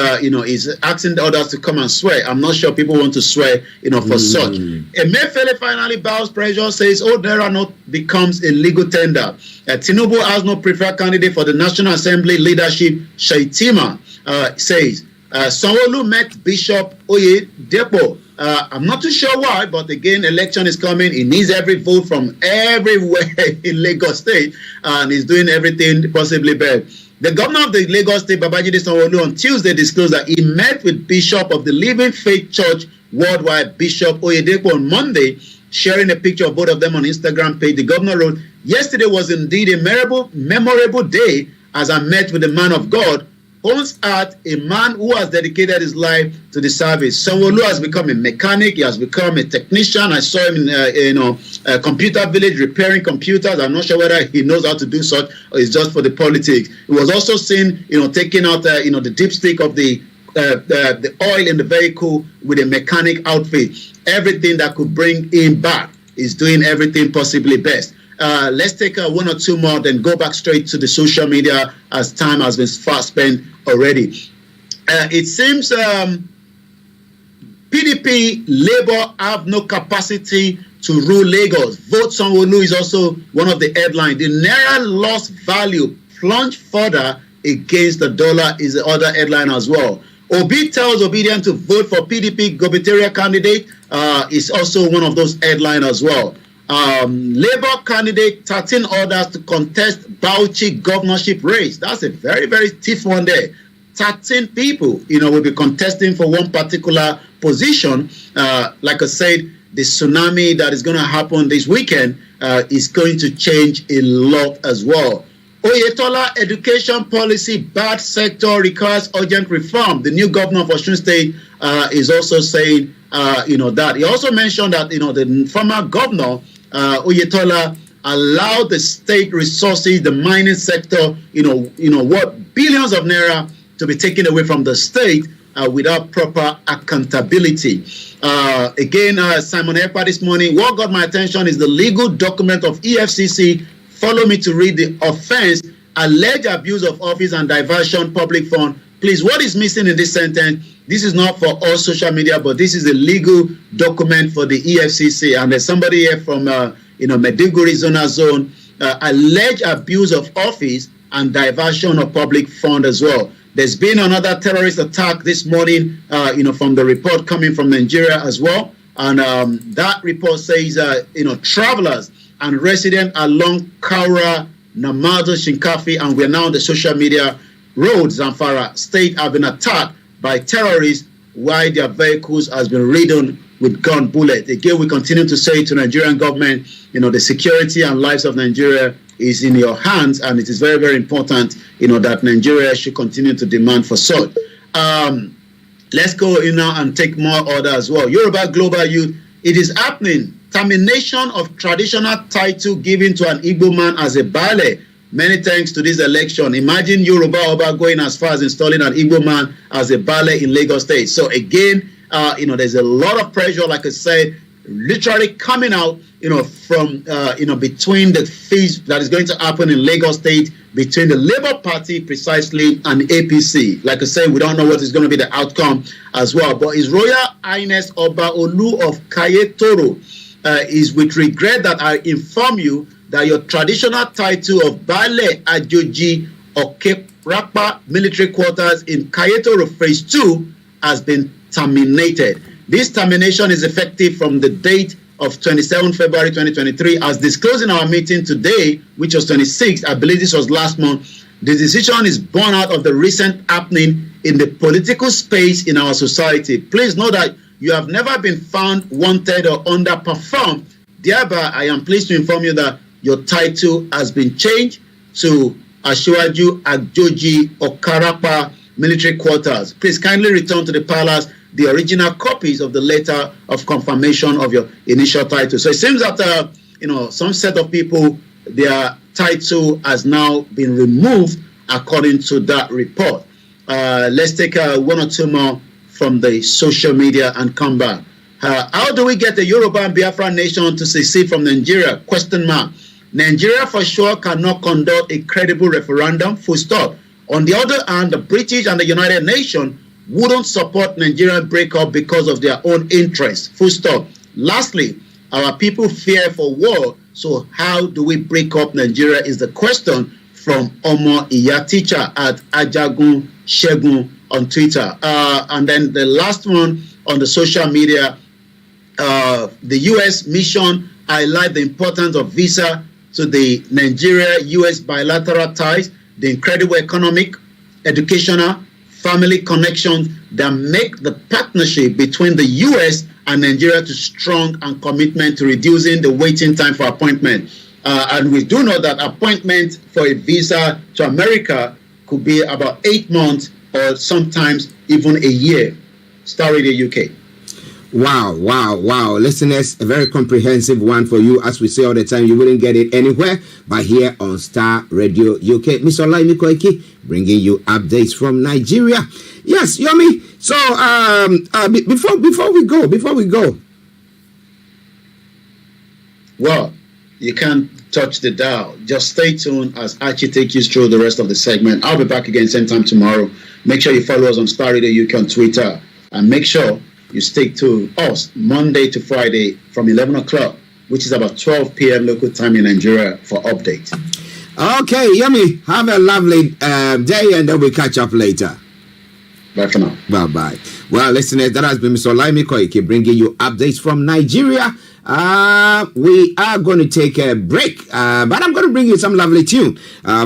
he's asking the others to come and swear. I'm not sure people want to swear, for such. Emefiele finally bows pressure, says Naira note becomes a legal tender. Tinubu has no preferred candidate for the National Assembly leadership. Shaitima says, Sanwo-Olu met Bishop Oyedepo. I'm not too sure why, but again, election is coming. He needs every vote from everywhere in Lagos State, and he's doing everything possibly bad. The governor of the Lagos State, Babajide Sanwo-Olu, on Tuesday disclosed that he met with Bishop of the Living Faith Church Worldwide, Bishop Oyedepo, on Monday, sharing a picture of both of them on Instagram page. The governor wrote, "Yesterday was indeed a memorable day as I met with the man of God, owns art, a man who has dedicated his life to the service." Sanwo-Olu has become a mechanic. He has become a technician. I saw him in a computer village repairing computers. I'm not sure whether he knows how to do such or it's just for the politics. He was also seen, taking out, the dipstick of the oil in the vehicle with a mechanic outfit. Everything that could bring him back. Is doing everything possibly best. Let's take one or two more, then go back straight to the social media as time has been fast spent already. It seems PDP, Labour have no capacity to rule Lagos. Vote Sanwo-Olu is also one of the headlines. The Naira lost value, plunged further against the dollar is the other headline as well. Obi tells Obedient to vote for PDP gubernatorial candidate is also one of those headlines as well. Labour candidate 13 orders to contest Bauchi governorship race. That's a very, very stiff one there. 13 people, will be contesting for one particular position. Like I said, the tsunami that is going to happen this weekend is going to change a lot as well. Oyetola education policy, bad sector requires urgent reform. The new governor of Osun State is also saying, that. He also mentioned that, the former governor, Oyetola, allowed the state resources, the mining sector, billions of naira to be taken away from the state without proper accountability. Again, Simon Ekpa this morning, what got my attention is the legal document of EFCC. Follow me to read the offense, alleged abuse of office and diversion public fund. Please, what is missing in this sentence? This is not for all social media, but this is a legal document for the EFCC. And there's somebody here from, Maiduguri Zonal Zone, alleged abuse of office and diversion of public fund as well. There's been another terrorist attack this morning, from the report coming from Nigeria as well. And that report says, travelers and residents along Kaura, Namado, Shinkafi, and we're now on the social media road, Zamfara State, have been attacked by terrorists while their vehicles has been ridden with gun bullets. Again, we continue to say to Nigerian government, the security and lives of Nigeria is in your hands, and it is very, very important, that Nigeria should continue to demand for such. Let's go in now and take more order as well. Yoruba Global Youth, it is happening. Termination of traditional title given to an Igbo man as a Baale. Many thanks to this election. Imagine Yoruba Oba going as far as installing an Igbo man as a Baale in Lagos State. So again, there's a lot of pressure, like I said, literally coming out, from, between the feast that is going to happen in Lagos State between the Labour Party precisely and APC. Like I said, we don't know what is going to be the outcome as well. But His Royal Highness Oba Olu of Kayetoro is with regret that I inform you that your traditional title of Baale Ajoji Okerapa military quarters in Kayetoro Phase 2 has been terminated. This termination is effective from the date of 27 February 2023, as disclosed in our meeting today, which was 26th. I believe this was last month. The decision is born out of the recent happening in the political space in our society. Please know that you have never been found wanted or underperformed. Thereby, I am pleased to inform you that your title has been changed to Asiwaju Ajoji Okarapa military quarters. Please kindly return to the palace the original copies of the letter of confirmation of your initial title. So it seems that, some set of people, their title has now been removed according to that report. Let's take one or two more from the social media and come back. How do we get the Yoruba and Biafra nation to secede from Nigeria? Question mark. Nigeria for sure cannot conduct a credible referendum, full stop. On the other hand, the British and the United Nations wouldn't support Nigerian breakup because of their own interests, full stop. Lastly, our people fear for war, so how do we break up Nigeria is the question from Omo Iya Teacher at Ajagun Shegun on Twitter. And then the last one on the social media, the U.S. mission highlight the importance of visa to the Nigeria-U.S. bilateral ties, the incredible economic, educational, family connections that make the partnership between the U.S. and Nigeria to strong and commitment to reducing the waiting time for appointment. And we do know that appointment for a visa to America could be about 8 months or sometimes even a year. Starr Radio UK. Wow. Listeners, a very comprehensive one for you. As we say all the time, you wouldn't get it anywhere but here on Starr Radio UK. Mr. Olayomi Koiki, bringing you updates from Nigeria. Yes, Yomi. So, before we go. Well, you can't touch the dial. Just stay tuned as Archie takes you through the rest of the segment. I'll be back again same time tomorrow. Make sure you follow us on Starr Radio UK on Twitter. And make sure you stick to us Monday to Friday from 11 o'clock, which is about 12 p.m. local time in Nigeria for updates. Okay, Yummy. Have a lovely day, and then we'll catch up later. Bye for now. Bye-bye. Well, listeners, that has been Mr. Olayomi Koiki bringing you updates from Nigeria. We are going to take a break, but I'm going to bring you some lovely tune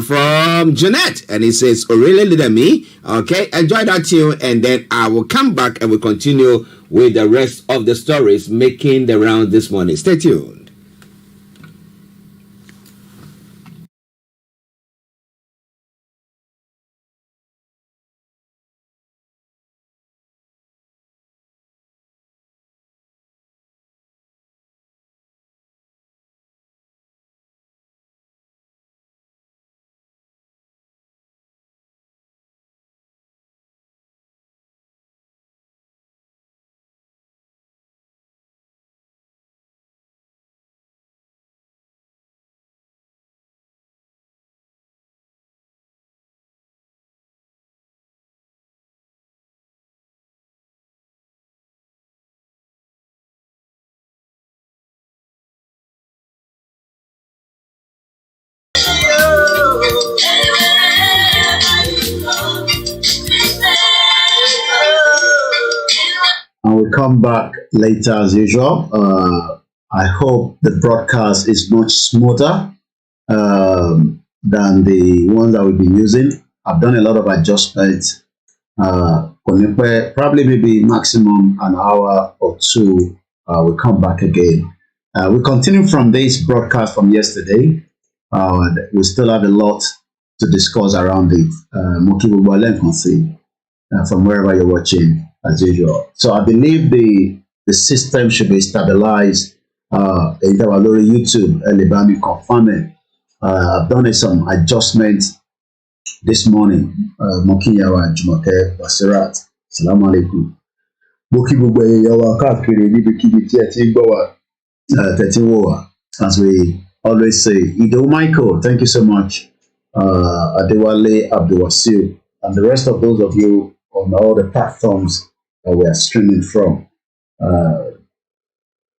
from Jeanette, and it says Orele Leader Me. Okay, enjoy that tune, and then I will come back and we'll continue with the rest of the stories making the round this morning. Stay tuned. come back later as usual. I hope the broadcast is much smoother than the ones that we've been using. I've done a lot of adjustments. Probably maybe maximum an hour or two. We'll come back again. We continue from this broadcast from yesterday. We still have a lot to discuss around it. From wherever you're watching, as usual. So I believe the system should be stabilized. YouTube, Elibami confirming. I've done some adjustments this morning. Mokinyawa Jumoke Basirat. Salam alaikum. Mokibuwe Yawa Kakiri Nibikibi Tiati Gowa Tetiwoa. As we always say. Ido Michael, thank you so much. Adewale Abdulwasil, and the rest of those of you on all the platforms that we are streaming from.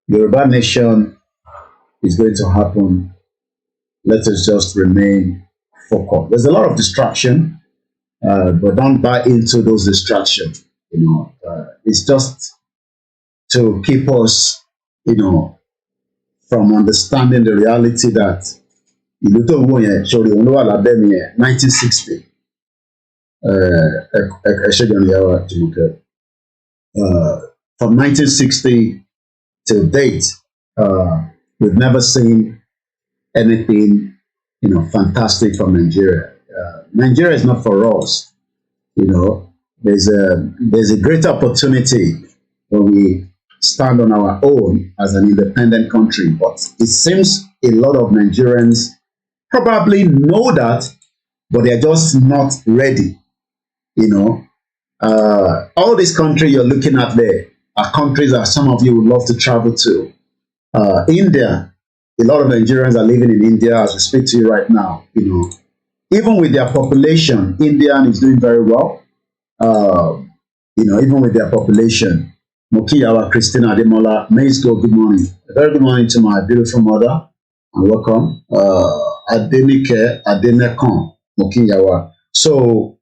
Yoruba Nation is going to happen. Let us just remain focused. There's a lot of distraction, but don't buy into those distractions. It's just to keep us, from understanding the reality that 1960. From 1960 till date, we've never seen anything, fantastic from Nigeria. Nigeria is not for us. There's a great opportunity when we stand on our own as an independent country, but it seems a lot of Nigerians probably know that, but they're just not ready. All these countries you're looking at there are countries that some of you would love to travel to. India, a lot of Nigerians are living in India as we speak to you right now. Even with their population, India is doing very well. Even with their population. Mokiyawa Christina Ademola, Maisgo, good morning. A very good morning to my beautiful mother, and welcome. Adenike Adenekon, Mokiyawa. So,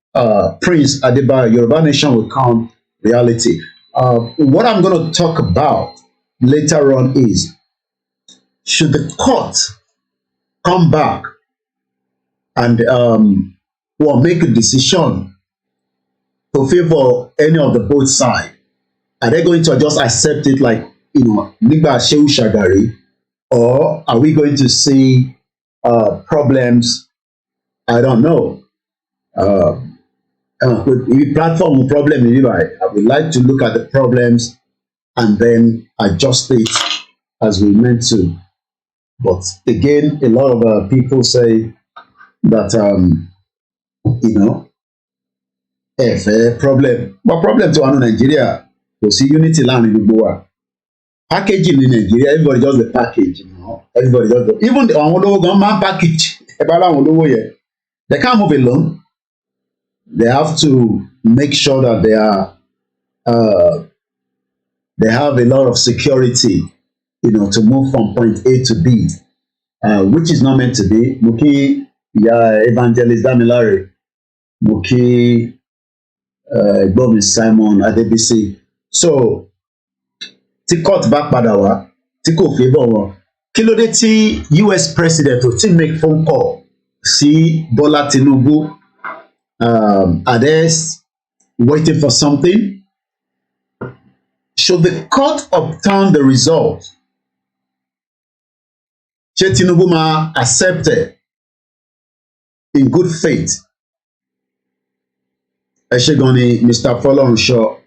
Prince Adebayo, Yoruba Nation will come reality. What I'm going to talk about later on is, should the court come back and make a decision to favor any of the both sides? Are they going to just accept it like, Niba Shehu Shagari, or are we going to see problems? I don't know. The platform problem, I would like to look at the problems and then adjust it as we meant to. But again, a lot of people say that, if a problem, what problem to one Nigeria? You see unity land in Goa. Packaging in Nigeria, everybody does the package, Everybody does the, even the government package. They can't move alone. They have to make sure that they have a lot of security, to move from point A to B, which is not meant to be. Muki, Evangelist Damilare, Muki, Bob Simon, Adebisi. So, tí court back padà wá, tí kò favour wọn. Kí ló dé tí US president ò tí make phone call sí Bola Tinubu? Are they waiting for something? Should the court upturn the result? Ṣé Tinubu máa accept it in good faith? Ẹ ṣé gan ni Mr. Fọlọ́runṣọ́.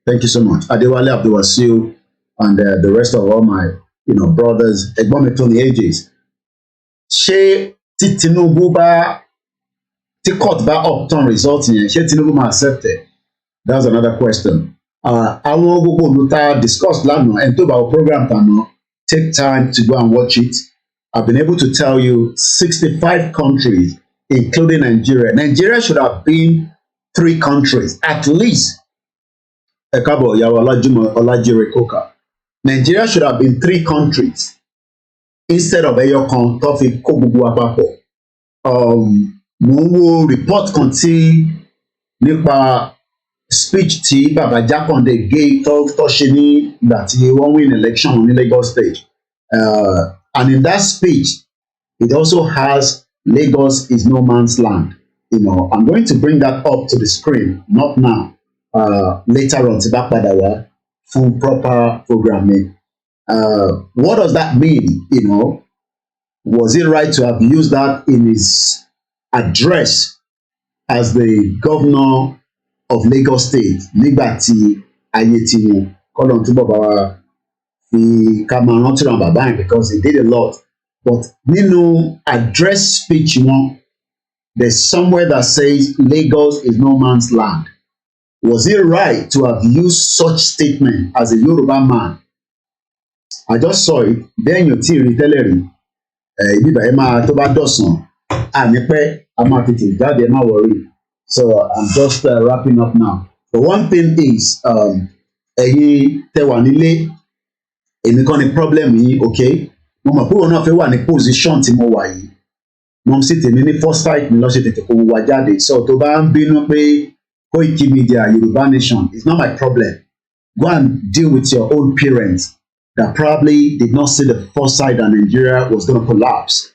Thank you so much. Adewale Abdulwasil and the rest of all my, brothers. Ẹ̀gbọ́n mi tó ní ages. Ṣé tí Tinubu tí court bá upturn result yẹn, ṣé Tinubu máa accept it? That's another question. Àwọn gbogbo olùta discuss lánàá, ẹni tó bá wọ program tàná, take time to go and watch it. I've been able to tell you 65 countries, including Nigeria. Nigeria should have been 3 countries, at least. Ekabo Yawa Olajire Koka. Nigeria should have been 3 countries instead of Eyokan tó fi kó gbogbo àpapọ̀. Mo ń wo report kan tí nípa speech tí Baba Jákàndé gé tó ṣe ní ìgbà tí wọ́n win election ní Lagos State. And in that speech, it also has Lagos is no man's land. You know, I'm going to bring that up to the screen, not now. Later on, tí bá padà wá fún proper programming. What does that mean? You know, was it right to have used that in his address as the governor of Lagos State nígbà tí ayé tí wọn kọ́lọ́n túbọ̀ bá wa fi ká máa rántí ra bàbá yẹn because he did a lot, but nínú address speech wọn there's somewhere that says Lagos is no man's land. Was it right to have used such statement as a Yoruba man? I just saw it then you tí rí tẹ́lẹ̀ rí ibi ìbàyẹ̀ máa tó bá dọ̀sán àní pẹ́ a máa tètè jáde ẹ má worry. So I'm just wrapping up now. But one thing is, ẹ̀yin tẹ́ wà nílé, èmi kọ́ ni problem yìí, okay? Mo mọ̀ pé òun náà fẹ́ wà ní position tí mo wà yìí. Mo sì tèmi ní foresight mi lọ́sẹ̀ tètè kó wá jáde. So tó bá ń bínú pé Koiki Media, Yoruba Nation, it's not my problem. Go and deal with your own parents that probably did not see the foresight that Nigeria was going to collapse.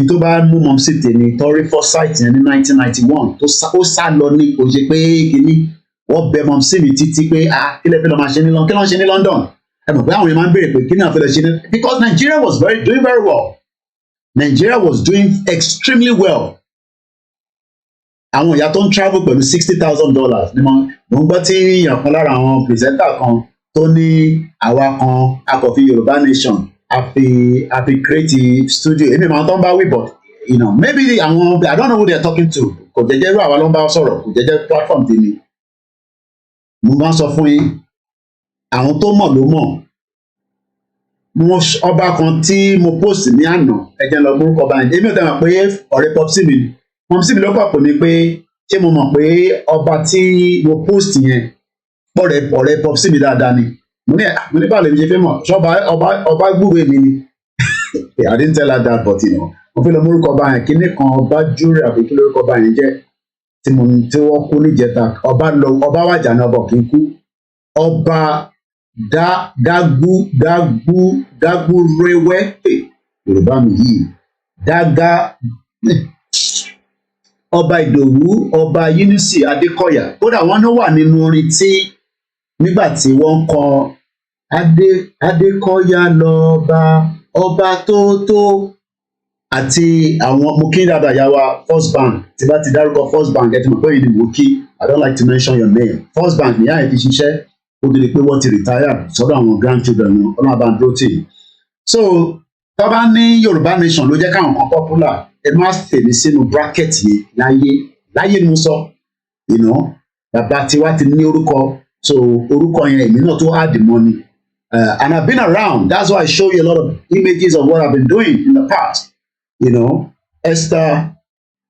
Tó bá mú mọ́ sí tèmi torí foresight yẹn ní 1991 ó sá lọ ní kò ṣe pé kínní wọ́n bẹ mọ́ sí mi títí pé kí lè fẹ́ lọ́ máa ṣe ní London, kí ló ń ṣe ní London ẹ mọ̀ pé àwọn èèyàn máa ń béèrè pé kí ni àwọn fẹ́ lọ ṣe ní because Nigeria was doing very well. Nigeria was doing extremely well. Àwọn ìyá tó ń travel pẹ̀lú $60,000 ni mo ń gbọ́ tí èèyàn kan lára àwọn presenter kan tó ní àwa kan akọ̀fin Yorùbá Nation happy creative studio. Èmi máa tán bá wí but you know maybe àwọn I don't know who they are talking to. Kò jẹ́jẹ́ irú àwa ló ń bá sọ̀rọ̀ kò jẹ́jẹ́ platform tèmi. Mo máa ń sọ fún yín àwọn tó mọ̀ ló mọ̀. Mo ọba kan tí mo post ní àná ẹ̀jẹ̀ lọ gbórúkọ ọba yẹn. Èmi ò tẹ́ mọ̀ pé ọ̀rẹ́ popsi mi popsi mi ló pàpọ̀ mi pé ṣé mo mọ̀ pé ọba tí mo post yẹn ọ̀rẹ́ popsi mi dáadáa ni. Mo ní báwo lè mi ṣe fẹ́ mọ̀ ṣọba ọba gbúwèé mi ni. I didn't tell her that but you know mo fi lọ mórúkọ ọba yẹn kíní kan ọba júrì àbí kí lórúkọ ọba yẹn jẹ́ tí wọ́n kú níjẹta ọba wàjà ní ọba kì í kú ọba dágbú rẹwẹ́ Yorùbá mi yìí dágá ọba Ìdòwú ọba Yínúsì Adékọ̀yà kódà wọ́n ló wà nínú orin tí nígbà tí wọ́n kọ Adékọ̀yà lọ́ba ọba tó àti àwọn mo kí dáadáa yà wá First Bank tí bá ti dárúkọ First Bank ẹ ti mọ̀ pé ìdí mo kí I don't like to mention your name First Bank ní àyè ti ṣiṣẹ́ ó ti di pé wọ́n ti retire sọ́dọ̀ àwọn grandchildren wọn ọlọ́run abandroti. So tó bá ní Yorùbá Nation ló jẹ́ káwọn kan popular ẹ má fèmí sínú bracket yẹn láyé ni mo sọ you know bàbá tiwa ti ní orúkọ so orúkọ yẹn èmi náà tó add the money and I've been around that's why I show you a lot of images of what I've been doing in the past. You know, Esther,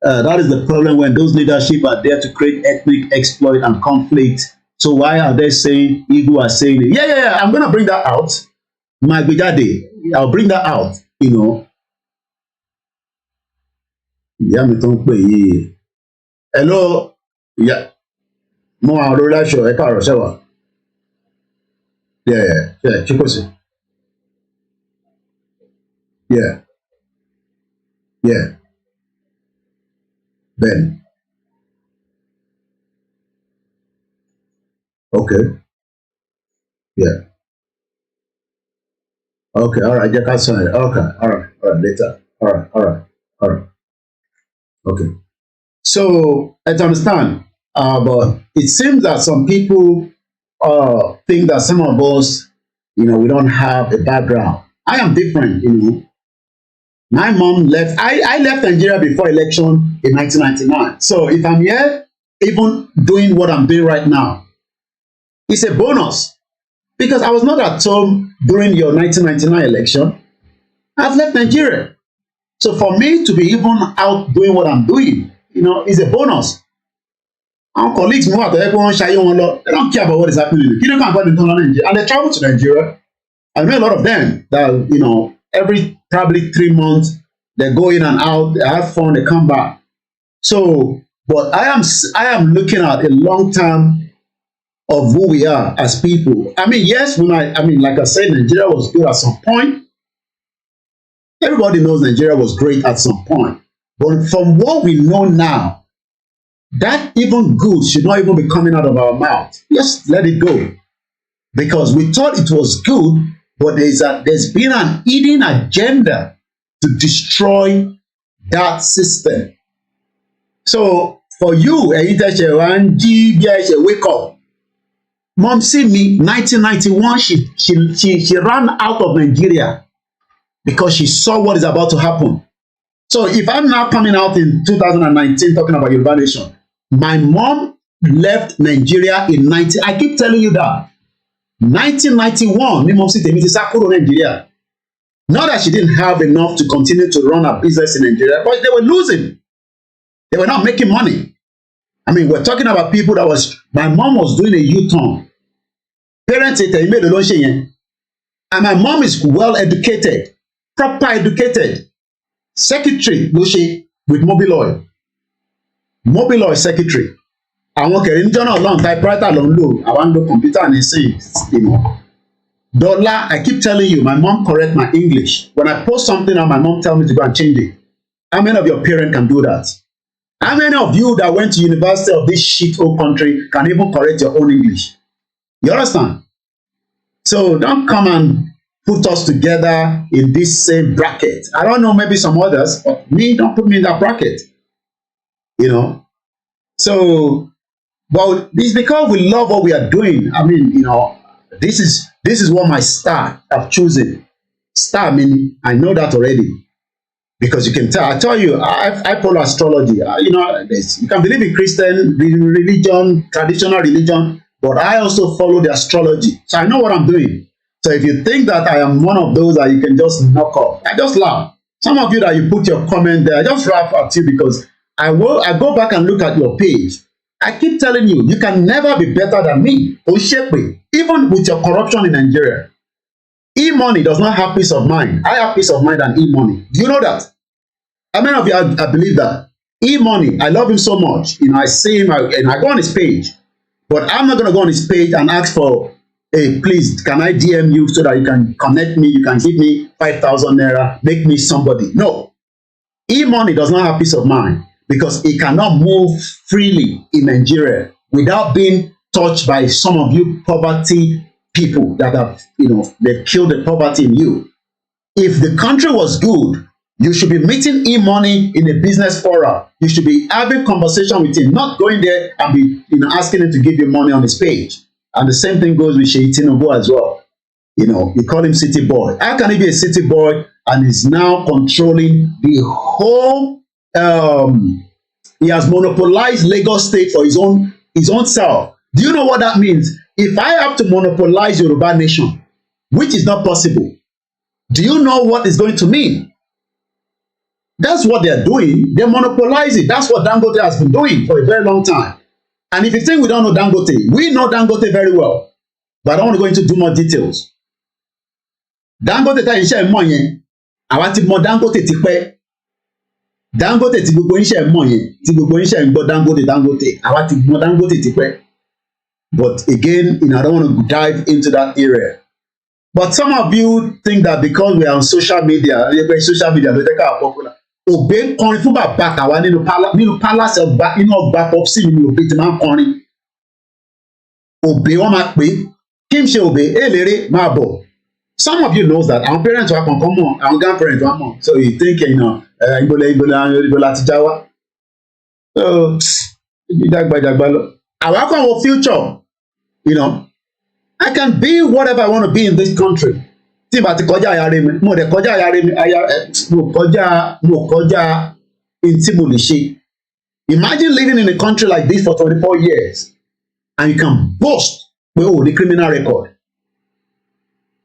that is the problem when those leadership are there to create ethnic exploit and conflict. So why are they saying, Igbo are saying it? Yeah, I'm going to bring that out. My Bigade, I'll bring that out, you know. Yeah, me don't pay. Hello, yeah. Mo Aurora show, ẹ káàárọ̀ ṣé wà. Yeah, Chikosi. Yeah. Ben. Okay. Yeah. Okay. All right. Okay. All right. Later. All right. Okay. So let's understand. But it seems that some people think that some of us, you know, we don't have a background. I am different, you know. My mom left. I left Nigeria before election in 1999. So if I'm here, even doing what I'm doing right now, it's a bonus because I was not at home during your 1999 election. I've left Nigeria. So for me to be even out doing what I'm doing, you know, is a bonus. Our colleagues move out there, they don't care about what is happening. You don't care about Nigeria, and they travel to Nigeria. I know a lot of them that, you know, every probably 3 months, they go in and out, they have fun, they come back. So, but I am looking at a long-term of who we are as people. I mean, yes, like I said, Nigeria was good at some point. Everybody knows Nigeria was great at some point. But from what we know now, that even good should not even be coming out of our mouth. Just let it go. Because we thought it was good, but there's been an hidden agenda to destroy that system. So for you, wake up. Mom see me, 1991, she ran out of Nigeria because she saw what is about to happen. So if I'm now coming out in 2019 talking about Yoruba Nation, my mom left Nigeria in I keep telling you that. 1991, ni mom si tèmi ti sá kúrò Nigeria. Not that she didn't have enough to continue to run her business in Nigeria, but they were losing. They were not making money. I mean, we're talking about people my mom was doing a U-turn. Parents say, and my mom is well educated, proper educated. Secretary ló ṣe with Mobile Oil secretary. Àwọn kẹrin níjọ́ náà lọ́n typewriter ló ń lò, àwọn ń lo computer nísìnyí. Dollar, I keep telling you, my mom correct my English. When I post something and my mom tell me to go and change it. How many of your parents can do that? How many of you that went to university of this shit old country can even correct your own English? You understand? So don't come and put us together in this same bracket. I don't know, maybe some others, but don't put me in that bracket. You know? So, but it's because we love what we are doing. I mean, you know, this is what my star have chosen. Star, I mean, I know that already. Because you can tell, I tell you, I follow astrology. You know, you can believe in Christian religion, traditional religion, but I also follow the astrology. So I know what I'm doing. So if you think that I am one of those that you can just knock off, I just laugh. Some of you that you put your comment there, I just laugh at you because I go back and look at your page. I keep telling you, you can never be better than me. Even with your corruption in Nigeria. E-money does not have peace of mind. I have peace of mind than E-money. Do you know that? How many of you I believe that? E-money, I love him so much. You know, I see him and I go on his page. But I'm not going to go on his page and ask for, hey, please, can I DM you so that you can connect me? You can give me 5,000 naira, make me somebody. No. E-money does not have peace of mind because it cannot move freely in Nigeria without being touched by some of you poverty people that have, you know, they've killed the poverty in you. If the country was good, you should be meeting E-money in a business forum. You should be having conversation with him, not going there and be, you know, asking him to give you money on his page. And the same thing goes with Sheyi Tinubu as well. You know, you call him city boy. How can he be a city boy and is now controlling the whole? He has monopolized Lagos State for his own self. Do you know what that means? If I have to monopolize Yoruba Nation, which is not possible, do you know what it's going to mean? That's what they're doing. They monopolize it. That's what Dangote has been doing for a very long time. And if you think we don't know Dangote, we know Dangote very well. But I don't want to go into too much details. Dangote ta iṣẹ́ mọ̀ yẹn, àwa ti mọ̀ Dangote ti pẹ́. Dangote ti gbogbo iṣẹ́ mọ̀ yẹn, ti gbogbo iṣẹ́ ń gbọ́ Dangote, àwa ti mọ̀ Dangote ti pẹ́. But again, you know, I don't want to dive into that area. But some of you think that because we are on social media, ló jẹ́ ká popular. Òbé kọrin fún bàbá àwa nínú palace ọba inú ọgbà popsi mi ni Òbé ti máa ń kọrin. Òbé wọ́n máa pè é kí n ṣe Òbé èlérè máa bọ̀. Some of you knows that our parents wa kankan mọ̀, our grandparents wa mọ̀. So you think, you know, Ibola ti já wá. So ìdàgbàjàgbà lọ. Àwa kan wo future, you know. I can be whatever I want to be in this country. Tí bá ti kọjá ayare mi, mo dẹ̀ kọjá ayare mi, mo kọjá ntí mo lè ṣe. Imagine living in a country like this for 24 years and you can boast pé o ní criminal record.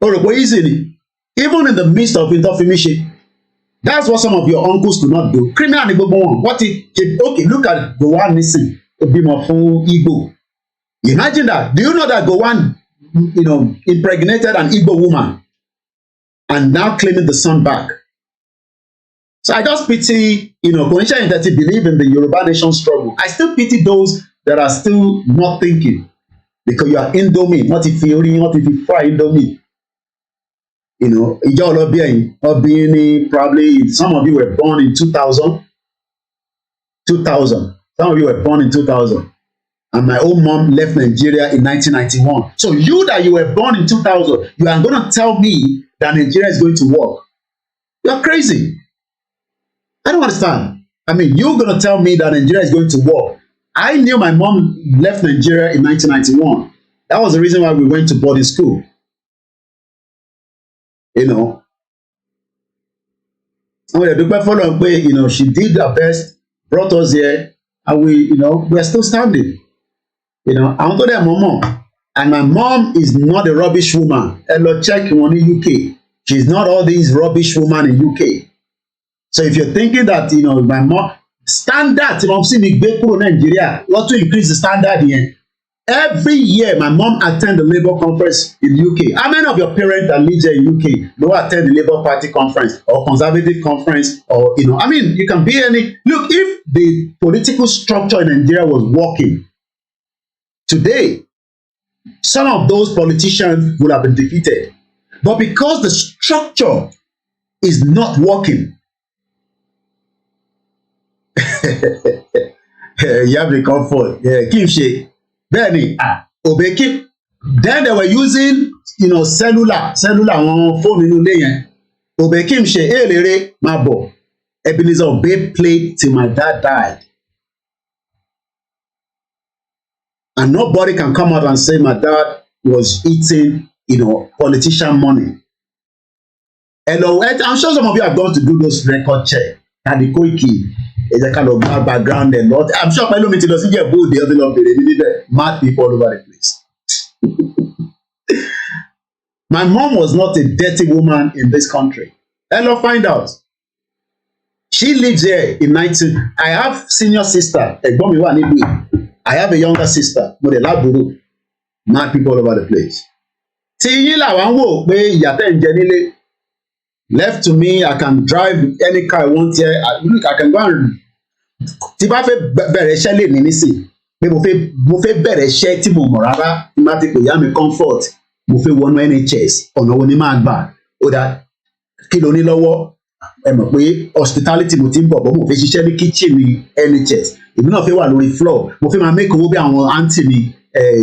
O rò pé easy ni. Even in the midst of indofimiṣe. That's what some of your uncles could not do. Criminal ni gbogbo wọn. Okay, look at Gowon nisin, ó bímọ fún Igbo. Imagine that. Do you know that Gowon, you know, impregnated an Igbo woman and now claiming the son back? So I just pity, you know, Konisha that believe in the Yoruba Nation struggle. I still pity those that are still not thinking. because you are Indomie, not if you fry Indomie. You know, probably some of you were born in 2000. 2000. Some of you were born in 2000. And my own mom left Nigeria in 1991. So you that you were born in 2000, you are going to tell me that Nigeria is going to work. You are crazy. I don't understand. I mean, you're going to tell me that Nigeria is going to work. I knew my mom left Nigeria in 1991. That was the reason why we went to boarding school. You know, you know, she did her best, brought us here, and we're still standing. You know, I want to their mom, and my mom is not a rubbish woman. Hello, check one in UK. She's not all these rubbish women in UK. So if you're thinking that, you know, my mom standard, mom see me big in Nigeria, what to increase the standard here? Every year, my mom attend the Labour conference in UK. How many of your parents that live there in UK don't attend the Labour Party conference or Conservative conference, or, you know, I mean, you can be any. Look, if the political structure in Nigeria was working today, some of those politicians would have been defeated. But because the structure is not working, you have the comfort. Yeah, Benny, Obeki. Then they were using, you know, cellular on phone in the Obekim she elere mabo. Ebenezer Obey played till my dad died. And nobody can come out and say my dad was eating, you know, politician money. Hello, I'm sure some of you are going to do those record check. And the Koiki is a kind of bad background and lot. I'm sure Pallien doesn't get bold the other love. They need mad people all over the place. My mom was not a dirty woman in this country. Hello, find out. She lives here in 19. I have senior sister. I have a younger sister. Mad people all over the place. Left to me, I can drive any car I want here. I can go and tí bá fẹ́ bẹ̀rẹ̀ iṣẹ́ lè ní nísìn pé mo fẹ́ bẹ̀rẹ̀ iṣẹ́ tí mo mọ̀ rárá tí má ti pè yá mi comfort mo fẹ́ wọnú NHS ọ̀nà wo ni máa gbà ó dá kí ló ní lọ́wọ́ ẹ mọ̀ pé hospitality mo ti ń bọ̀ bọ́ mo fẹ́ ṣiṣẹ́ ní kitchen ní NHS èmi náà fẹ́ wà lórí floor mo fẹ́ máa make owó bí àwọn aunty mi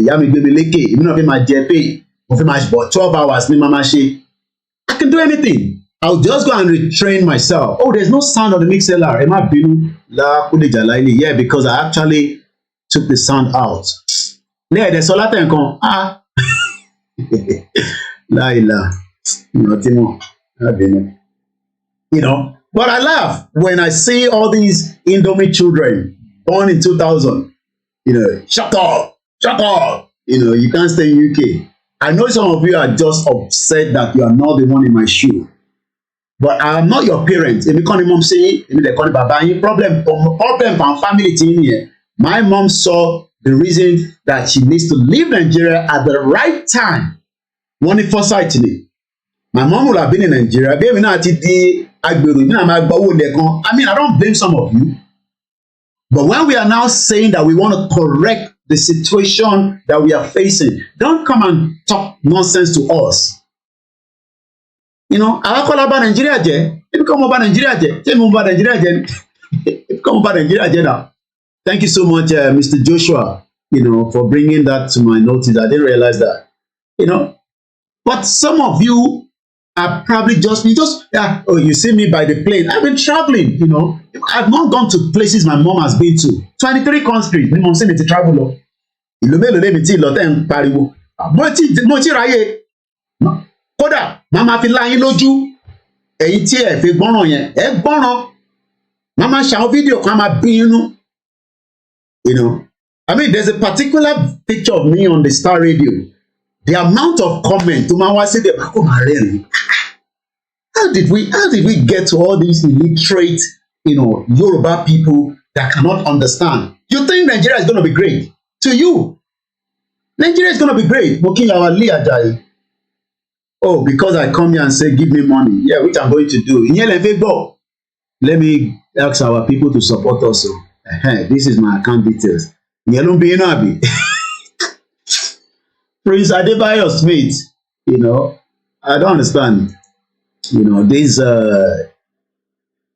ìyá mi gbé mi lékè èmi náà fẹ́ máa jẹ pay mo fẹ́ máa bọ̀ 12 hours ní máa máa ṣe. I can do anything. I'll just go and retrain myself. Oh, there's no sound on the mixer. Am I binu la kuleja laili? Yeah, because I actually took the sound out. Yeah, there's a lot of things. Ah, laila, nothing more. You know, but I laugh when I see all these Indomie children born in 2000. You know, shut up. You know, you can't stay in UK. I know some of you are just upset that you are not the one in my shoe. But I am not your parent. Èmi kọ́ ni mom say, èmi dẹ̀ kọ́ ni bàbá yín. Problem from family team here. My mom saw the reason that she needs to leave Nigeria at the right time. Wọ́n ní foresight ni. My mom would have been in Nigeria. Bí èmi náà ti di agbèrò, èmi náà máa gbọ́ owó lẹ́kan. I mean, I don't blame some of you. But when we are now saying that we want to correct the situation that we are facing, don't come and talk nonsense to us. You know, I call about Nigeria jẹ. If you come about Nigeria jẹ, tell me about Nigeria jẹ. If you come about Nigeria jẹ now. Thank you so much, Mr. Joshua, you know, for bringing that to my notice. I didn't realize that. You know, but some of you are probably oh, you see me by the plane. I've been traveling, you know. I've not gone to places my mom has been to. 23 countries. My mom sent me to travel. Ìlú mélòó lèmi tí lọ tẹ́ ń pariwo. Mo ti ráyè. Kódà màmá fi láyín lójú ẹ̀yin tí ẹ fi gbọ́ràn yẹn ẹ gbọ́ràn màmá ṣàwọn fídíò kan máa bí inú. You know, I mean, there's a particular picture of me on the Starr radio. The amount of comment to my wife said, how did we get to all these illiterate, you know, Yoruba people that cannot understand? You think Nigeria is going to be great? To you, Nigeria is going to be great. Oh, because I come here and say, give me money. Yeah, which I'm going to do. Let me ask our people to support us. This is my account details. Prince Adebayo Smith, you know, I don't understand. You know, this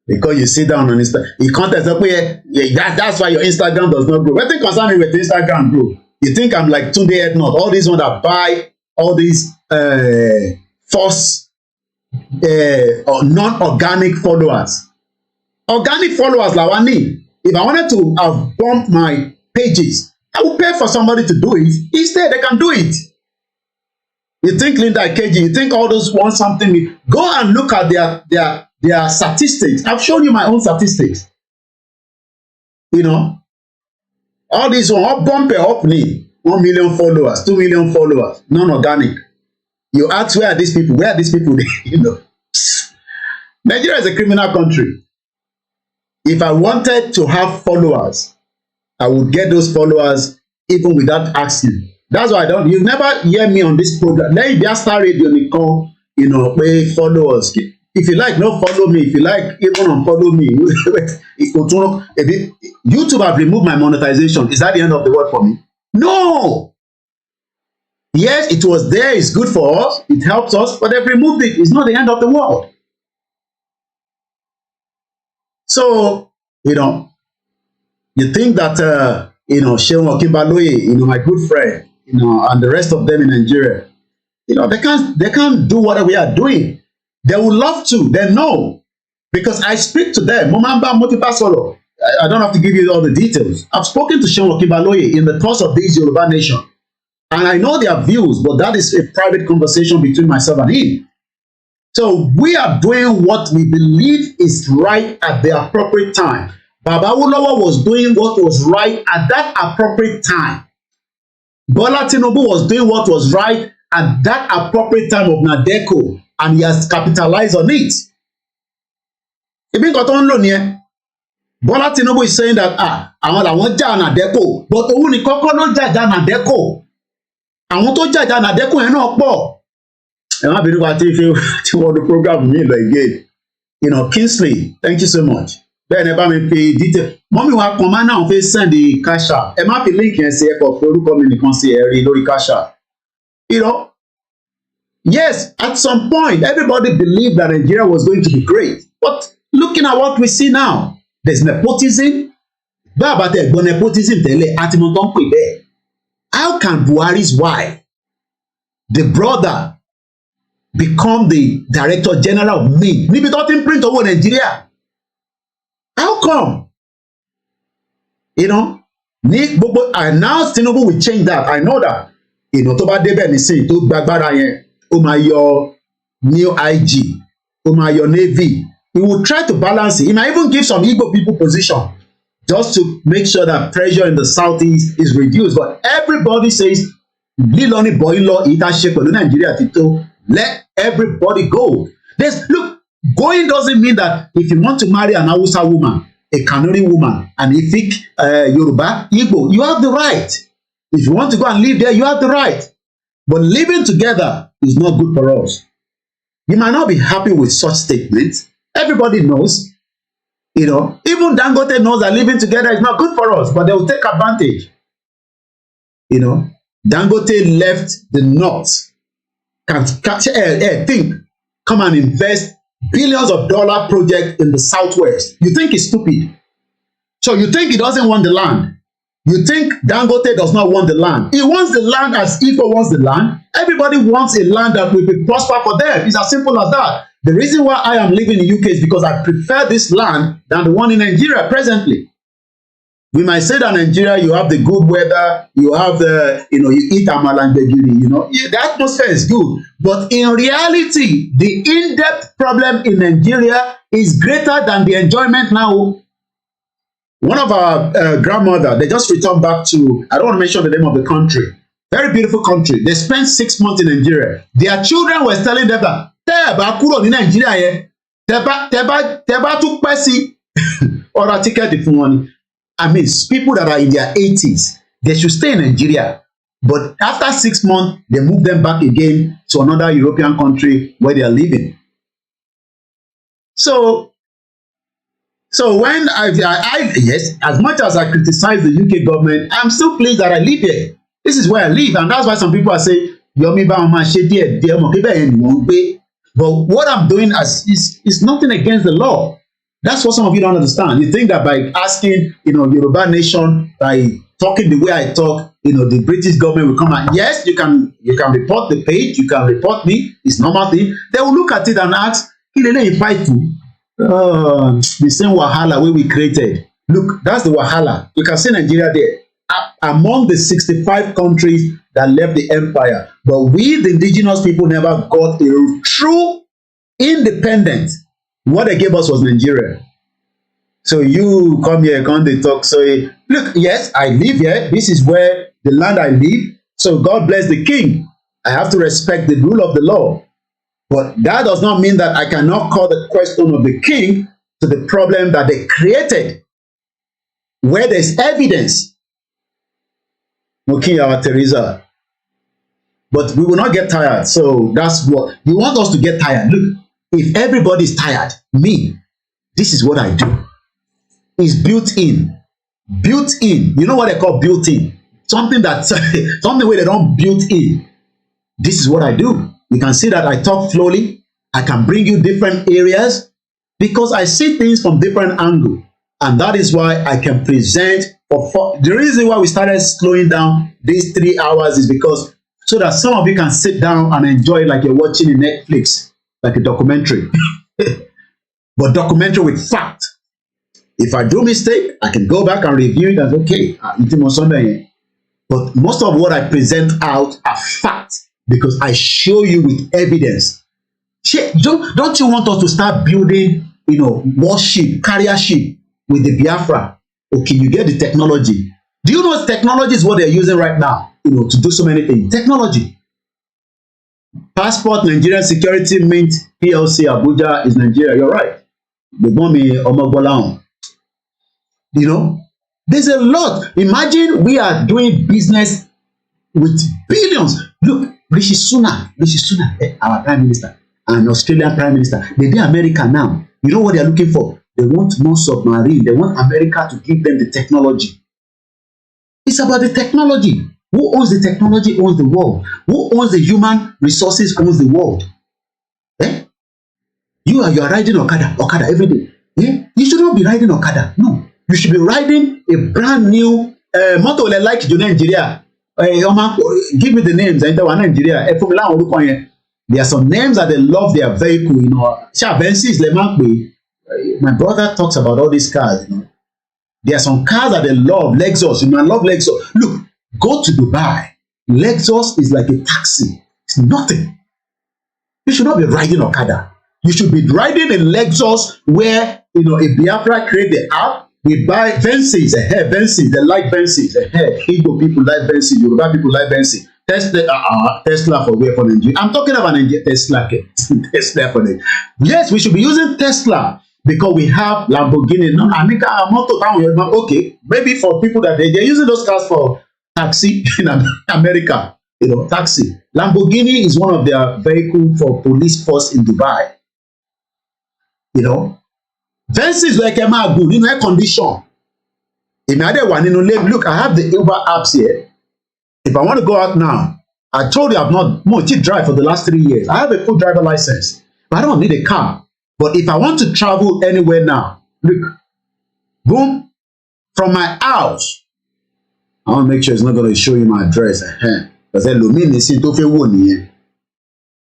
because you sit down on Instagram, you can't tell that's why your Instagram does not grow. What thing concern me with Instagram grow? You think I'm like Tunde Ednut, all these ones that buy all these false or non-organic followers. Organic followers like I need. If I wanted to have bumped my pages, I would pay for somebody to do it. Instead, they can do it. You think Linda Ikeji, you think all those want something? Go and look at their statistics. I've shown you my own statistics. You know, all these one, all bump up me. 1 million followers, 2 million followers, non-organic. You ask where are these people? Where are these people? You know, Nigeria is a criminal country. If I wanted to have followers, I would get those followers even without asking. That's why you never hear me on this program. Let me just start radio, you know, pay followers. If you like, no follow me. If you like, even unfollow me. YouTube have removed my monetization. Is that the end of the world for me? No. Yes, it was there. It's good for us. It helps us. But they've removed it. It's not the end of the world. So, you know, you think that, you know, Seun Okinbaloye, you know, my good friend, you know, and the rest of them in Nigeria, you know, they can't do what we are doing. They would love to. They know. Because I speak to them. Momamba Motipasolo. I don't have to give you all the details. I've spoken to Seun Okinbaloye in the course of this Yoruba nation. And I know their views, but that is a private conversation between myself and him. So we are doing what we believe is right at the appropriate time. Baba Awolowo was doing what was right at that appropriate time. Bola Tinubu was doing what was right at that appropriate time of Nadeko, and he has capitalized on it. Bola Tinubu is saying that àwọn làwọn jà Nadeko, but òun ni kọ́kọ́ ló jà Nadeko. Àwọn tó jà Nadeko yẹn náà pọ̀. Ẹ má bínú wa tí wọ́n do program mi lọ again. You know, Kingsley, thank you so much. Then ẹ bá mi pe detail. Mọ́mí wa kan máa náà fẹ́ send the cash app. Ẹ má fi link yẹn sí ẹ̀kọ́ fún orúkọ mi nìkan sí ẹ̀rí lórí cash app. You know, yes, at some point, everybody believed that Nigeria was going to be great. But looking at what we see now, there's nepotism. Bá àbátẹ̀ ẹ̀gbọ́n nepotism tẹ́lẹ̀ àti mo tán pè bẹ́ẹ̀. How can Buhari's wife, the brother, become the director general of me? Níbi tó ti ń print owó Nigeria. How come? You know, and now Tinubu will change that. I know that. You know, tó bá débẹ̀ nísìnyí tó gbàgbára yẹn, ó máa yọ new IG, ó máa yọ Navy. He will try to balance it. He might even give some Igbo people position just to make sure that pressure in the southeast is reduced. But everybody says, Liloni Boylo, Ita Shekolu, Nigeria Tito, let everybody go. Look, going doesn't mean that if you want to marry an Hausa woman, a Kanuri woman, an Efik, Yoruba, Igbo, you have the right. If you want to go and live there, you have the right. But living together is not good for us. You might not be happy with such statements. Everybody knows. You know, even Dangote knows that living together is not good for us, but they will take advantage. You know, Dangote left the north. Come and invest billions of dollar project in the southwest. You think it's stupid. So you think he doesn't want the land. You think Dangote does not want the land. He wants the land as Igbo wants the land. Everybody wants a land that will be prosper for them. It's as simple as that. The reason why I am living in the UK is because I prefer this land than the one in Nigeria presently. We might say that in Nigeria, you have the good weather, you have the, you know, you eat amala and begiri, you know, the atmosphere is good. But in reality, the in-depth problem in Nigeria is greater than the enjoyment now. One of our grandmother, they just returned back to, I don't want to mention the name of the country, very beautiful country. They spent 6 months in Nigeria. Their children were telling them that, tẹ́ ẹ bá kúrò ní Nàìjíríà yẹn, tẹ́ bá tún pẹ́ sí ọ̀rọ̀ tíkẹ́ẹ̀tì fún wọn ni. I mean, people that are in their 80s, they should stay in Nigeria. But after 6 months, they move them back again to another European country where they are living. So when I yes, as much as I criticize the UK government, I'm still pleased that I live here. This is where I live, and that's why some people are saying, Yomi ba ma ṣe díẹ̀ díẹ̀ mo ke bẹ́ẹ̀ ni wọ́n gbé. But what I'm doing is nothing against the law. That's what some of you don't understand. You think that by asking, Yoruba nation, by talking the way I talk, the British government will come out. Yes, you can report the page, you can report me. It's normal thing. They will look at it and ask, the same wahala wey we created. Look, that's the wahala. You can see Nigeria there. Among the 65 countries that left the empire. But we, the indigenous people, never got a true independence. What they gave us was Nigeria. So you come here, come they talk. So look, yes, I live here. This is where the land I live. So God bless the king. I have to respect the rule of the law. But that does not mean that I cannot call the question of the king to the problem that they created, where there's evidence. Okay, our Teresa. But we will not get tired. So that's what you want us to get tired. Look, if everybody is tired, me, this is what I do. It's built in. Built in. You know what they call built in? Something where they don't built in. This is what I do. You can see that I talk slowly. I can bring you different areas because I see things from different angles. And that is why I can present. The reason why we started slowing down these 3 hours is because so that some of you can sit down and enjoy it like you're watching a Netflix, like a documentary. But documentary with fact. If I do mistake, I can go back and review it and okay, but most of what I present out are facts because I show you with evidence. Don't you want us to start building, warship, carrier ship with the Biafra? Okay, you get the technology. Do you know technology is what they're using right now, to do so many things? Technology. Passport, Nigerian Security Mint, PLC, Abuja is Nigeria. You're right. They want me Omogbola. There's a lot. Imagine we are doing business with billions. Look, Rishi Sunak, our Prime Minister, and Australian Prime Minister, they're in America now. You know what they're looking for? They want more submarine. They want America to give them the technology. It's about the technology. Who owns the technology owns the world. Who owns the human resources owns the world. You are riding Okada every day. You should not be riding Okada. No. You should be riding a brand new motor like Nigeria. Give me the names. Nigeria. There are some names that they love their vehicle. My brother talks about all these cars. There are some cars that they love. Lexus. You might love Lexus. Look, go to Dubai. Lexus is like a taxi. It's nothing. You should not be riding Okada. You should be riding a Lexus where a Biafra create the app. We buy Benzies, Benzies, they like Benzies, Igbo people like Benzies, Yoruba people like Benzies. Tesla for Nigeria. I'm talking about Tesla. Tesla for Nigeria. Yes, we should be using Tesla because we have Lamborghini. No, I make a motor. Okay, maybe for people that they're using those cars for taxi in America. Taxi. Lamborghini is one of their vehicles for police force in Dubai. This is like a good in air condition. Look, I have the Uber apps here. If I want to go out now, I told you I've not drive for the last 3 years. I have a full driver license, but I don't need a car. But if I want to travel anywhere now, look, boom, from my house, I want to make sure it's not going to show you my address. Because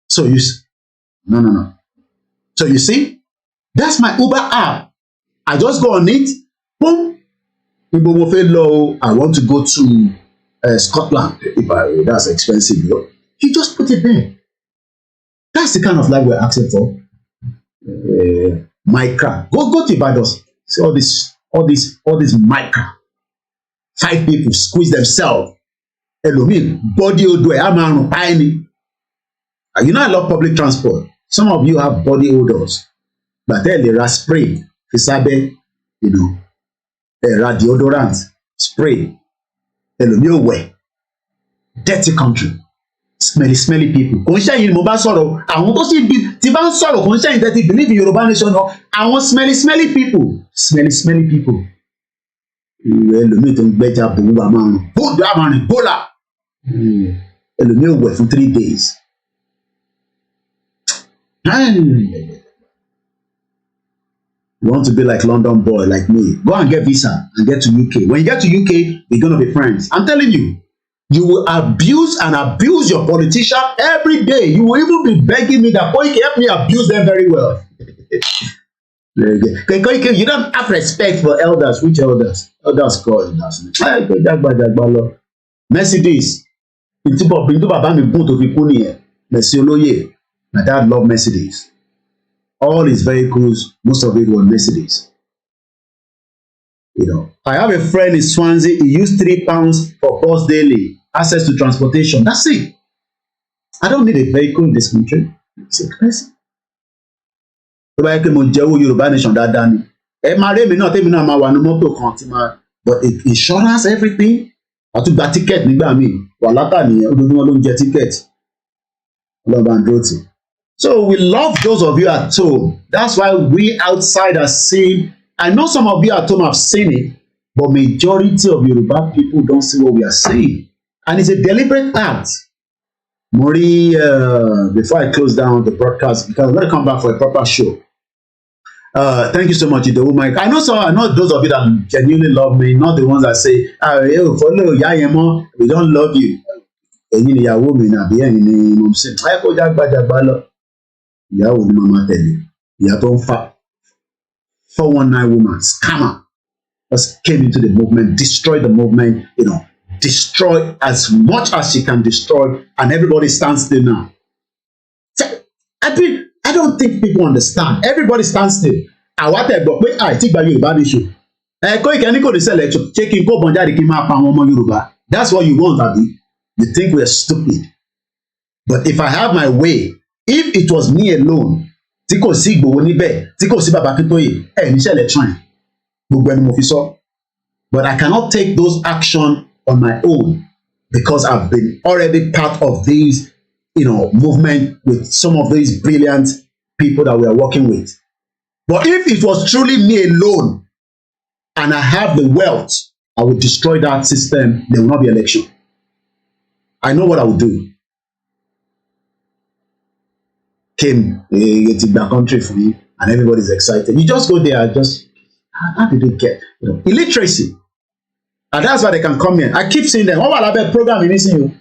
so you no. So you see? That's my Uber app. I just go on it. Boom. I want to go to Scotland. That's expensive. You just put it there. That's the kind of life we're asking for. Micra. Go to Ibadan. See all this micra. 5 people squeeze themselves. Body odor. I love public transport. Some of you have body odors. But then they are spray, fisabe, deodorant, spray, dirty country, smelly people. Conscious mo bá sọ̀rọ̀, àwọn tó sì ti bá ń sọ̀rọ̀ conscious that they believe in Yoruba nation no, àwọn smelly people, smelly people. Ẹlòmíì tó ń gbẹ́jà bòwú àmàrùn, bòdù àmàrùn, bólà. Ẹlòmíì ò wẹ̀ fún 3 days. You want to be like London boy like me, go and get visa and get to UK. When you get to UK, we're gonna be friends. I'm telling you, you will abuse your politician every day. You will even be begging me that Koiki help me abuse them very well. Koiki, you don't have respect for elders. Which elders? Elders call elders. Mercedes. Into baba mi gun to fi kú nìyẹn. Mercy Olóyè. My dad loved Mercedes. All his vehicles, most of it was Mercedes. You know, I have a friend in Swansea. He used £3 for bus daily, access to transportation. That's it. I don't need a vehicle in this country. It's expensive. Tó bá yẹ kí mo jẹ́ owó Yorùbá nation dáadáa ni. Ẹ máa rí èmi náà tèmi náà máa wà ní mọ́tò kan tí máa, but insurance everything. Àtúgbà ticket nígbà míì wà látà nìyẹn ojoojúmọ́ ló ń jẹ ticket. Ọlọ́ba ń dúró tì. So we love those of you at home. That's why we outside are seeing. I know some of you at home have seen it, but majority of Yoruba people don't see what we are seeing. And it's a deliberate act. Mori, before I close down the broadcast, because I'm going to come back for a proper show. Thank you so much, Idowu Mike. I know those of you that genuinely love me, not the ones that say, follow Yayemo, we don't love you. Ẹ̀yin ìyàwó mi nàbí ẹ̀yin ni mo ṣe. Ẹ kó jágbàjàgbà lọ. Ìyàwó ni màmá tẹ̀lé. Ìyá tó ń fa 419 woman, scammer, just came into the movement, destroyed the movement, you know, destroy as much as she can destroy, and everybody stands still now. I don't think people understand. Everybody stands still. Àwa tẹ̀ gbọ́ pé àìtí gba Yorùbá nation. Koiki ní kò ní selection. Ṣé kí n kó bọ́n jáde kí n máa pa àwọn ọmọ Yorùbá? That's what you want, abi? You think we are stupid. But if I have my way, if it was me alone, tí kò sí Ìgbòho níbẹ̀, tí kò sí Bàbá Akíntóyè, níṣẹ́ election. Gbogbo ẹni mo fi sọ. But I cannot take those action on my own because I've been already part of these, you know, movement with some of these brilliant people that we are working with. But if it was truly me alone and I have the wealth, I would destroy that system. There will not be election. I know what I would do. Came to the country for me, and everybody's excited. You just go there, how did they get? You know, illiteracy. And that's why they can come here. I keep saying them. What about programming? You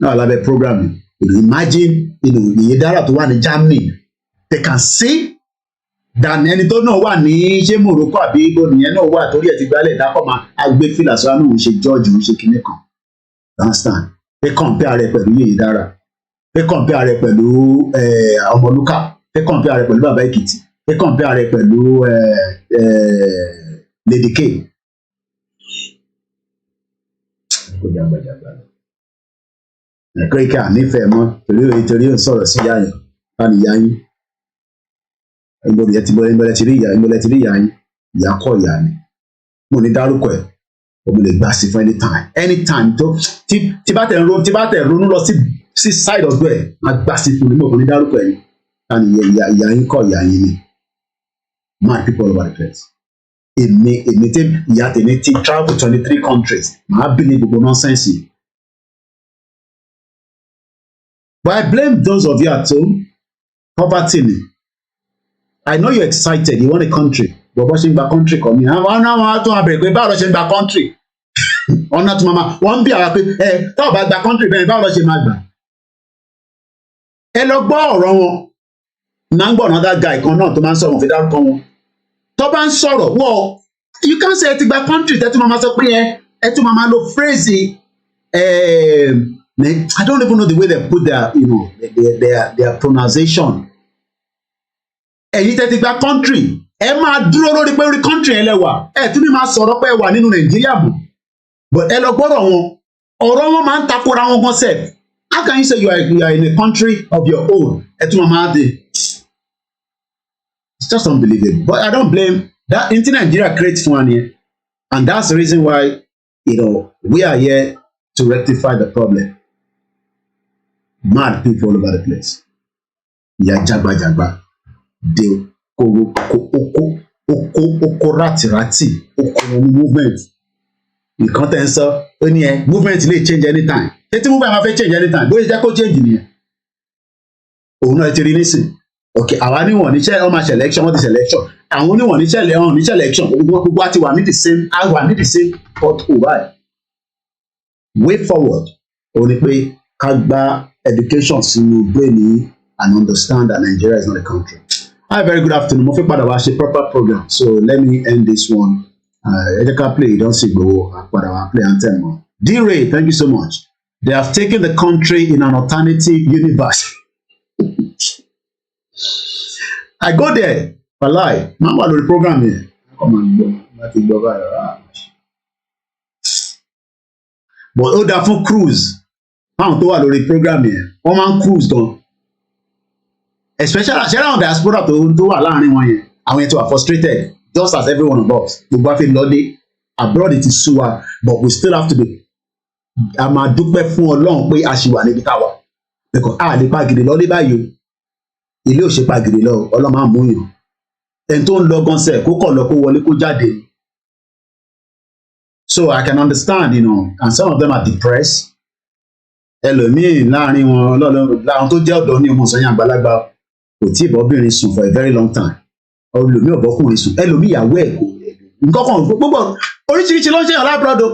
no, about programming. You know, imagine, you know, the Idara to one in Germany. They can see that any don't know what ni ṣe Morocco àbí Igbo nìyẹn náà wà torí ẹ̀ ti gbálẹ̀ dákọ̀ máa agbé fìlà sọ́ra náà ń ṣe George ń ṣe kinní kan. Understand? They compare rẹ̀ pẹ̀lú Yèyé Dára. They compare rẹ̀ pẹ̀lú Ọmọlúkà. They compare rẹ̀ pẹ̀lú Bàbá Èkìtì. They compare rẹ̀ pẹ̀lú Lady K. Koiki nífẹ̀ẹ́ mọ́ torí ó sọ̀rọ̀ sí ìyá yẹn láti ìyá yín. Ìgbòlẹ̀ ti rí ìyá yín. Ìyá kọ́ ìyá ni. Mo ní dárúkọ ẹ̀. Mo lè gbà sí fún anytime tó tí bá tẹ̀ ronú lọ sí side ọ̀dọ̀ ẹ̀ máa gbà sí fún mi mo ní dárúkọ ẹ̀ ni and ìyá yín kọ́ ìyá yín ni mad people all over the place. Èmi tí ìyá tèmi ti travel to 23 countries màá bí ní gbogbo nonsense yìí. But I blame those of you at home. Poverty ni. I know you're excited, you want a country. But bó ṣe ń gba country kan mi àwọn náà tún abẹ̀rẹ̀ pé báwo ló ṣe ń gba country wọn náà tún máa wọ́n ń bí àwa pé tó bá gba country bẹ́ẹ̀ báwo ló ṣe máa gbà. Ẹ lọ gbọ́ ọ̀rọ̀ wọn máa ń gbọ́ another guy kan náà tó máa ń sọ̀rọ̀ fi dárúkọ wọn tó bá ń sọ̀rọ̀ wọ́ you can't say ẹ ti gba country tẹ́tí máa sọ pé ẹ tún máa lo phrase I don't even know the way they put their pronunciation. Ẹ̀yin tẹ́tí gba country. Ẹ máa dúró lórí pé orí country ẹ lẹ́wà ẹ tún ní máa sọ̀rọ̀ pé ẹ wà nínú Nàìjíríà mọ́ but ẹ lọ gbọ́dọ̀ wọn ọ̀rọ̀ wọn máa ń takora wọn gan sef. How can you say you are in a country of your own ẹ tún máa dé. It's just unbelievable but I don't blame that into Nigeria creates fún wa nìyẹn and that's the reason why we are here to rectify the problem. Mad people all over the place. Ìyá jagbajagba dé. Oko rati oko movement. Nǹkan tẹ́ ń sọ ó ní ẹ movement lè change anytime tètè movement máa fẹ́ change anytime bóyá jẹ́ kó change nìyẹn òun náà ti rí nísìn ok àwa níwọ̀n níṣẹ́ ọmọ selection wọ́n ti selection àwọn oníwọ̀n níṣẹ́ election gbogbo àti wà ní the same pot o báyìí way forward òun ni pé ká gba education sínú brain yìí and understand that Nigeria is not a country. Hi, very good afternoon. Mo fẹ́ padà wá ṣe proper program so let me end this one. Ẹ jẹ́ ká play Don't See Igboho padà wá play anthem mọ́. D-Ray, thank you so much. They have taken the country in an alternative universe. I go there, Pallien, máa wà lórí program yẹn. Come on, gbọ́, láti gbọ́ báyìí. But ó dáa fún cruise. Fáwọn tó wà lórí program yẹn, wọ́n máa ń cruise gan. Especially ṣẹlẹ̀ àwọn diaspora tó wà láàrin wọn yẹn, àwọn yẹn tó wà frustrated, just as every one of us. Gbogbo àfi lọ́dẹ, abroad it is sú wa, but we still have to be. A máa dúpẹ́ fún Ọlọ́run pé a ṣì wà níbi táwa. Because a lè pa gidi lọ́dẹ báyìí o. Ilé ò ṣe pa gidi lọ, Ọlọ́run máa mú yàn. Ẹni tó ń lọ gan sẹ̀ kó kọ̀ lọ kó wọlé kó jáde. So I can understand, and some of them are depressed. Ẹlòmíì láàrin wọn láwọn tó jẹ́ ọ̀dọ́ ní ọmọ sọ́yìn àgbàlagbà kò tí ì bọ́bìnrin sùn for a very long time. Ẹlòmíì ọ̀bọ́kùnrin sùn, ẹlòmíì ìyàwó ẹ̀ kò nǹkan kan gbogbo oríṣiríṣi ló ń ṣe aláàbọ̀dọ̀.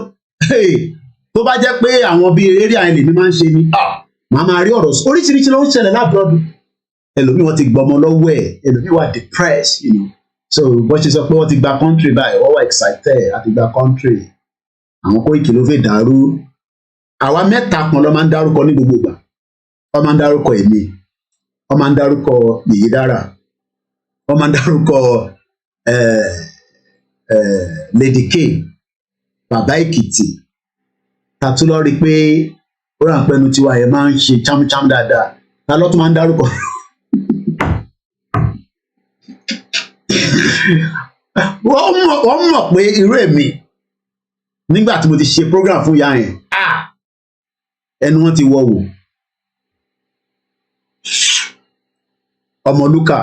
Tó bá jẹ́ pé àwọn bíi eré àyìn lèmi máa ń ṣe ni màá máa rí ọ̀rọ̀ oríṣiríṣi ló ń ṣẹlẹ̀ láàbọ̀dọ̀. Ẹlòmíì wọ́n ti gbọmọ lọ́wọ́ ẹ̀, ẹlòmíì wà depressed, So bó ṣe sọ pé wọ́n ti gba country báyìí, wọ́n wà excited àti gba country. Àwọn Koiki ló fẹ́ dàrú. Àwa mẹ́ta kan ló máa ń dárúkọ ní gbogbo ìgbà. Wọ́n máa ń dárúkọ èmi. Wọ́n máa ń dárúkọ Yèyé Dára. Wọ́n máa ń dárúkọ Lady K. Bàbá Èkìtì. Tàtú lọ rí i pé ó rà ń pẹ́nu tiwa yẹn máa ń ṣe chámúchámú dáadáa. Ta ló tún máa ń dárúkọ? Wọ́n mọ̀ pé irú èmi nígbà tí mo ti ṣe program fún ìyá yẹn ẹnu wọn ti wọ wò Ọmọlúkà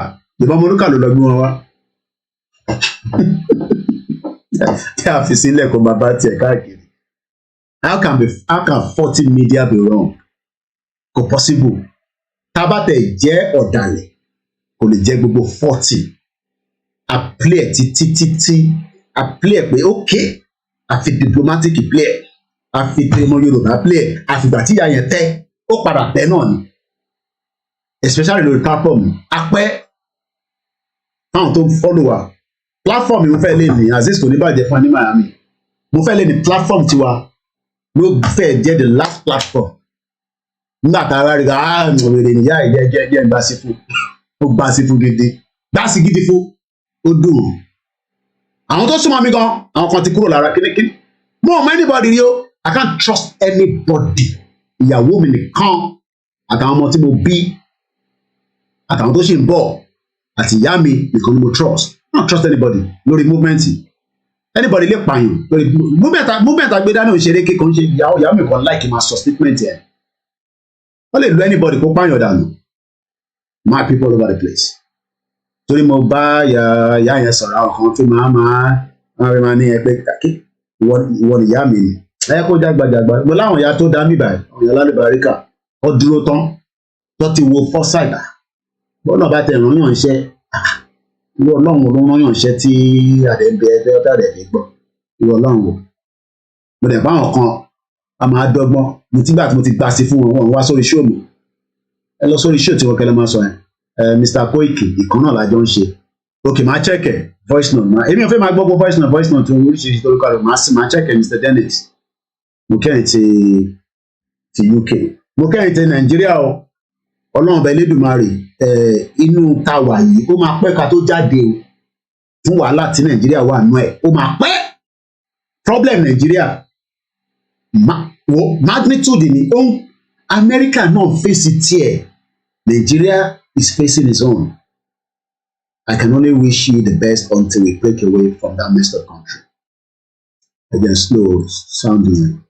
ló lọ gbé wọn wá tí a fi sílẹ̀ kó bàbá tiẹ̀ káàkiri. How can 40 media be wrong? Kò possible. Tábàtẹ̀ jẹ́ ọ̀dàlẹ̀ kò lè jẹ́ gbogbo 40. A play títí a play pé okay. A fi diplomatic play a fi tẹmọ Yorùbá play àfìgbà tí ìyá yẹn tẹ ó padà tẹ náà ni especially lórí platform apẹ́ táwọn tó ń follow wa platform mo fẹ́ lè ní Azeez kò ní bàjẹ́ fún ní Miami mo fẹ́ lè ní platform tiwa ló fẹ́ jẹ́ the last platform nígbà tá a rà rí ká òwèrè nìyá ìjẹ́ ń gbà sí fún ó gbà sí fún gidi gbà sí gidi fún ó dùn àwọn tó súnmọ́ mi gan àwọn kan ti kúrò lára kíníkíní mo ò mọ anybody rí o I can't trust anybody ìyàwó mi nìkan àtàwọn ọmọ tí mo bí àtàwọn tó ṣì ń bọ̀ àti ìyá mi nìkan ni mo trust I don't trust anybody lórí movement anybody lè pààyàn lórí movement agbédání òṣèré kékan ṣe ìyàwó mi kan like máa sọ statement ẹ̀ wọ́n lè lo anybody kó pààyàn dànù my people all over the place. Torí mo bá ìyá yẹn sọ̀rọ̀ àwọn kan tó máa ní ẹgbẹ́ kàkí ìwọ nìyá mi ni ẹ kó jágbajàgba mo láwọn ìyá tó dá mí báyìí àwọn ìyá lálùbáríkà ó dúró tán tó ti wo foresight bọ́ọ̀nà bá tẹ ìrànyàn iṣẹ́ ìwọ ọlọ́run ló rányàn iṣẹ́ tí àdẹ́bẹ̀ ẹgbẹ́ ọ̀tá rẹ̀ fi gbọ́ ìwọ ọlọ́run wò mo dẹ̀ báwọn kan a máa dọ́gbọ́n mo tí gbà tí mo ti gbà sí fún wọn wá sórí show mi ẹ lọ sórí show tí wọ́n kẹ́lẹ́ máa sọ yẹn. Mr. Koiki ìkan náà lájọ ń ṣe ok máa check voice note máa èmi ò fẹ́ máa gbọ́ voice note oríṣiríṣi tó lókàrò máa check Mr. Dennis mo kẹ́yìn ti UK mo kẹ́yìn ti Nàìjíríà o Ọlọ́run ọba Elédùmarè inú ta wà yìí ó máa pẹ́ ká tó jáde o fún wàhálà tí Nàìjíríà wà nù ẹ̀ ó máa pẹ́ problem Nàìjíríà magnitude ni Amẹ́ríkà náà fèsì tiẹ̀ Nigeria is facing its own. I can only wish you the best until we break away from that messed up country. Again, slow sounding.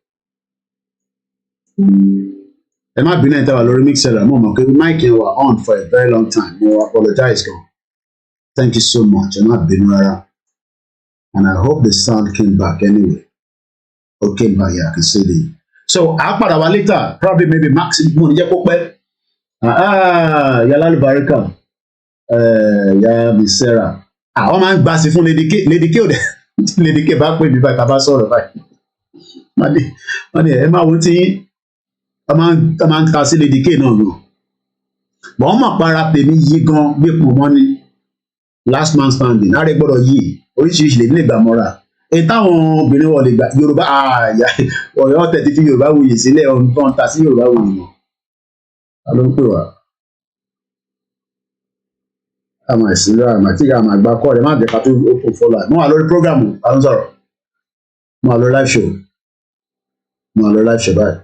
Ẹ má bínú ẹ̀ta wà lórí mixer mo mọ̀ pé mic yẹn wà on for a very long time. Mo apologize gan. Thank you so much. Ẹ má bínú rárá. And I hope the sound came back anyway. Okay, but yeah, I can see the. So I'll put our later, probably maybe maximum. Yala Barika, ya Miss Sarah. Àwọn máa ń gbà sí fún Lady K ò dẹ̀ Lady K bá pè mí báyìí ká bá sọ̀rọ̀ báyìí. Wọ́n ní ẹ máa wo tí a máa ń ka sí Lady K náà lò. Bọ̀ wọ́n mọ̀ para tèmi yí gan gbé pò mọ́ ní last man standing. Láre gbọ́dọ̀ yí oríṣiríṣi lè gbà mọ́ra. Èyí táwọn obìnrin wọ̀ lè gbà Yorùbá Ọ̀yọ́ tẹ̀ ti fi Yorùbá wuyì sílẹ̀ ọ̀hún tó ń ta sí Yorùbá wuyì mọ́. Ta ló ń pè wá? Àmà ìsinmi àmà tí àmà àgbà kọ́ rẹ̀ má jẹ́ ká tó open follow. Mo wà lórí program ta ló ń sọ̀rọ̀. Mo wà lórí live show. Mo wà lórí live show báyìí.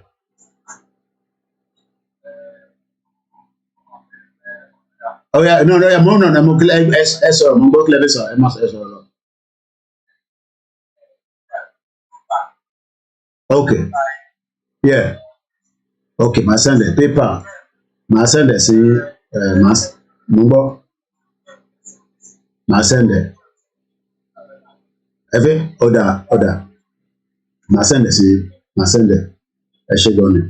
Oh yeah, no, mo kílẹ̀ ẹ sọ̀rọ̀, mo gbọ́ kílẹ̀ bí sọ̀rọ̀, ẹ má ẹ sọ̀rọ̀ lọ. Okay, yeah, okay, màá send ẹ̀ paper, màá send ẹ̀ sí mo gbọ́, màá send ẹ̀ ẹ fẹ́ ọ̀dà, màá send ẹ̀ sí, màá send ẹ̀ ẹ ṣe gan ni.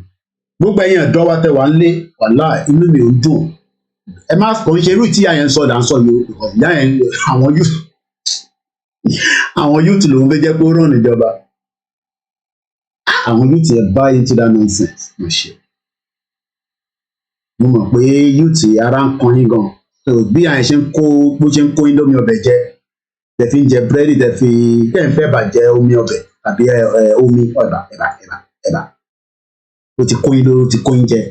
Gbogbo ẹ̀yin ọ̀dọ́ wa tẹ́ wà ń lé wàhálà inú mi ò ń dùn. Ẹ má kàn ṣe irú tí àyẹn ń sọ dà ń sọ yìí o ìyá yẹn àwọn youth lòun fẹ́ jẹ́ kó ràn níjọba àwọn youth yẹn buy into that nonsense mo ṣe mo mọ̀ pé youth ara ń kan yín gan so bí àyẹn ṣe ń kó bó ṣe ń kó indomie ọbẹ̀ jẹ tẹ̀ fi ń jẹ búrẹ́dì tẹ̀ fi tẹ̀ ń fẹ́ bàjẹ́ omi ọbẹ̀ tàbí omi ẹ̀bà ó ti kó yín lóró ó ti kó yín jẹ.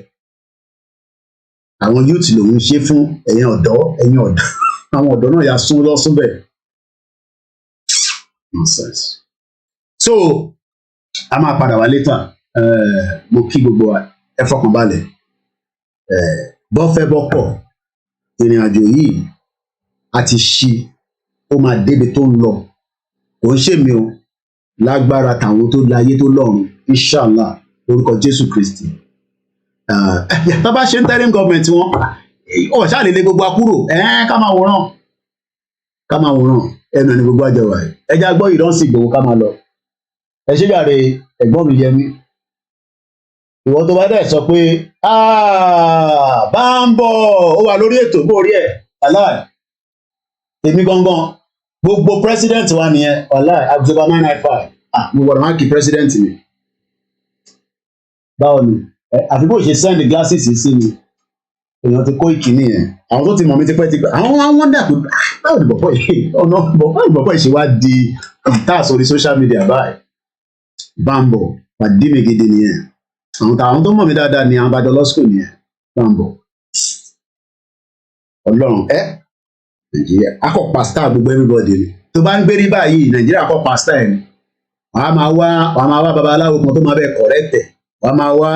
Àwọn youth lòun ṣe fún ẹ̀yin ọ̀dọ́ àwọn ọ̀dọ́ náà yà sún lọ́sùn bẹ́ẹ̀ nonsense. So a máa padà wá later mo kí gbogbo wa ẹ fọkàn balẹ̀ bọ́fẹ́ bọ́pọ̀ ìrìn àjò yìí a ti ṣí ó máa débi tó ń lọ kò ń ṣèmi o lágbára tàwọn tó láyé tó lọ́run inshallah lórúkọ Jésù Kristi. Tó bá ṣe ń interim government wọn ọ̀ṣà lè lé gbogbo akúrò ká máa wòran ẹnu ẹni gbogbo àjọ wa yìí ẹjá gbọ́ ìdánsì Ìgbòho ká máa lọ ẹ ṣe jàre ẹ̀gbọ́n mi Yẹmí ìwọ tó bá dẹ̀ sọ pé bá ń bọ̀ ó wà lórí ètò bórí ẹ̀ aláì èmi gangan gbogbo president wa nìyẹn aláì àbùsọ̀bà 995 mo gbọ́dọ̀ máa kí president mi báwo ni àfi bó ṣe send glasses sí mi èèyàn ti kó ìkíní yẹn àwọn tó ti mọ̀ mí tipẹ́ àwọn dà pé báwo ni bọ̀bọ̀ yìí bọ̀bọ̀ yìí ṣe wá di ìta sórí social media báyìí bambo pàdé mi gidi nìyẹn àwọn tó mọ̀ mí dáadáa ni àwọn bàjọ lọ́sùkò nìyẹn bambo ọlọ́run nàìjíríà akọ pásítà gbogbo everybody ni tó bá ń gbé ní báyìí nàìjíríà akọ pásítà ẹ̀ ni wàá máa wá babaláwo kan tó máa bẹ̀ kọ̀rẹ́tẹ̀ wàá máa wá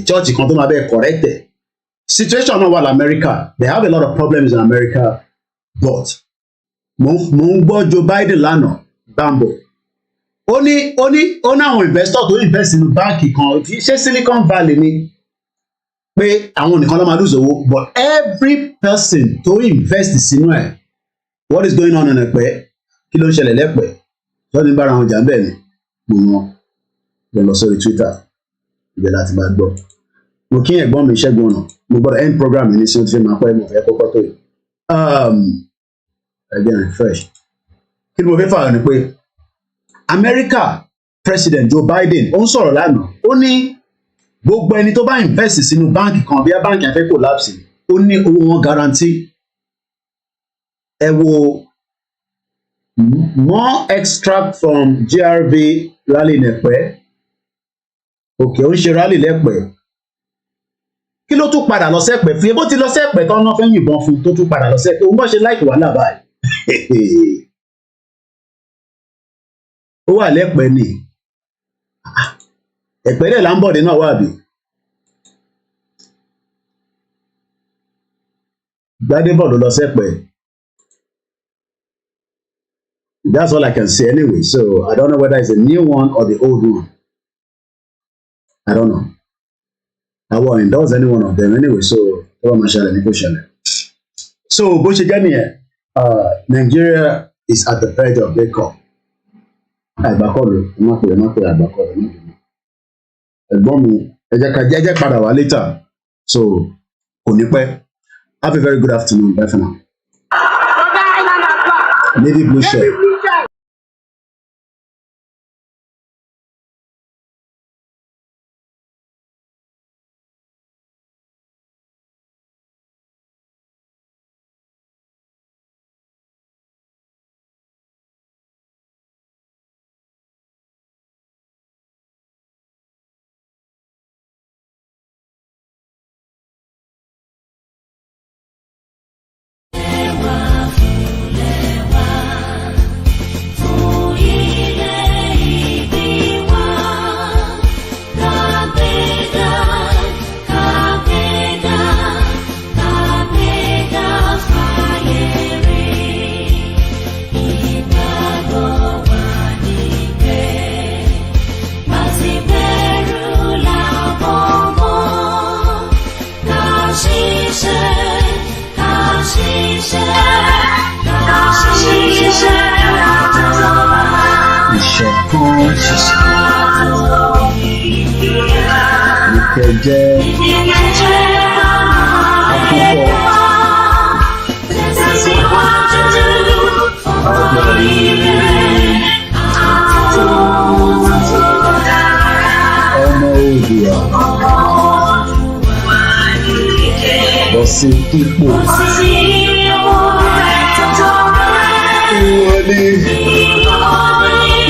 chọ́ọ̀chì kan tó máa bẹ́ẹ̀ correct ẹ̀. Situation náà wà l'America. They have a lot of problems in America. But mo ń gbọ́ Joe Biden lánàá bambo. Ó ní àwọn investor tó invest nínú báńkì kan ṣé Silicon Valley ni pé àwọn nìkan ló máa lose owó but every person tó invest sínú ẹ̀ what is going on in Ẹ̀pẹ́ kí ló ń ṣẹlẹ̀ lẹ́pẹ́ lọ́dún bára wọn jà ń bẹ̀ ni mo mọ̀ lọ sórí Twitter ibẹ̀ láti bá gbọ́ mo kí ẹ̀gbọ́n mi Ṣẹ́gun ọ̀nà mo gbọ́dọ̀ end program ní sí ti fi máa pẹ́ mo fẹ́ kọ́kọ́ tó yìí again fresh kí ni mo fẹ́ fà ni pé America President Joe Biden ó ń sọ̀rọ̀ lánàá ó ní gbogbo ẹni tó bá invest sínú báǹkì kan bí i báǹkì àfẹ́ collapse ó ní owó wọn guarantee ẹ wo more extract from GRV rally nẹ̀pẹ́ òkè ó ń ṣe rally lẹ́pẹ́ kí ló tún padà lọ sẹ́pẹ́ fi ebó ti lọ sẹ́pẹ́ tán náà fẹ́ yìnbọn fún tó tún padà lọ sẹ́pẹ́ òun bọ́ ṣe láìpẹ́ wàhálà báyìí ó wà lẹ́pẹ́ ni Ẹ̀pẹ́ dẹ̀ Láńbọ̀dé náà wà bí Gbádébọ̀ ló lọ sẹ́pẹ́ that's all I can say anyway so I don't know whether it's a new one or the old one. I don't know. I won't endorse any one of them anyway, so So Nigeria is at the verge of breakup. àgbàkọlù ẹ má pè àgbàkọlù má bínú ẹ̀gbọ́n mi ẹ jẹ́ padà wá later so kò ní pẹ́ have a very good afternoon bye for now. Navy blue shirt.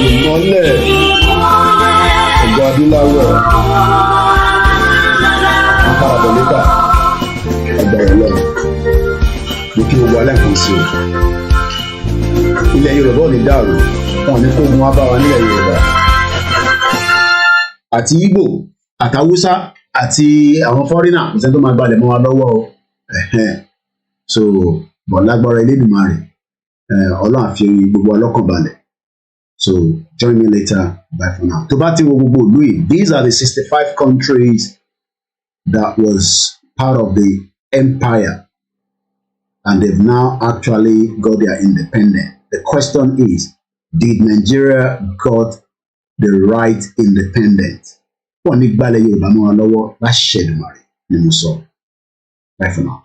Ìmọ́lẹ̀ ọ̀gá adúláwọ̀ àpàràbọ̀lẹ́kà ẹgbẹ̀rún lọ́wọ́ mo kí gbogbo alẹ́ kan sí o ilẹ̀ Yorùbá ò ní dàrú wọn ní kó gun wá bá wa nílẹ̀ Yorùbá àti Ìgbò àtàwùsá àti àwọn fọ́rínà kò sẹ́ni tó máa gbalẹ̀ mọ́ wa lọ́wọ́ o so bọ̀ lágbára Elédùmarè Ọlọ́run á fi gbogbo ọlọ́kàn balẹ̀. So join me later. Bye for now. To bá ti wo gbogbo ìlú yìí, these are the 65 countries that was part of the empire and they've now actually got their independence. The question is, did Nigeria got the right independence? Wọ́n ní gbálẹ̀ Yorùbá mọ́ wa lọ́wọ́ láṣẹ Èdùmàrè ni mo sọ. Bye for now.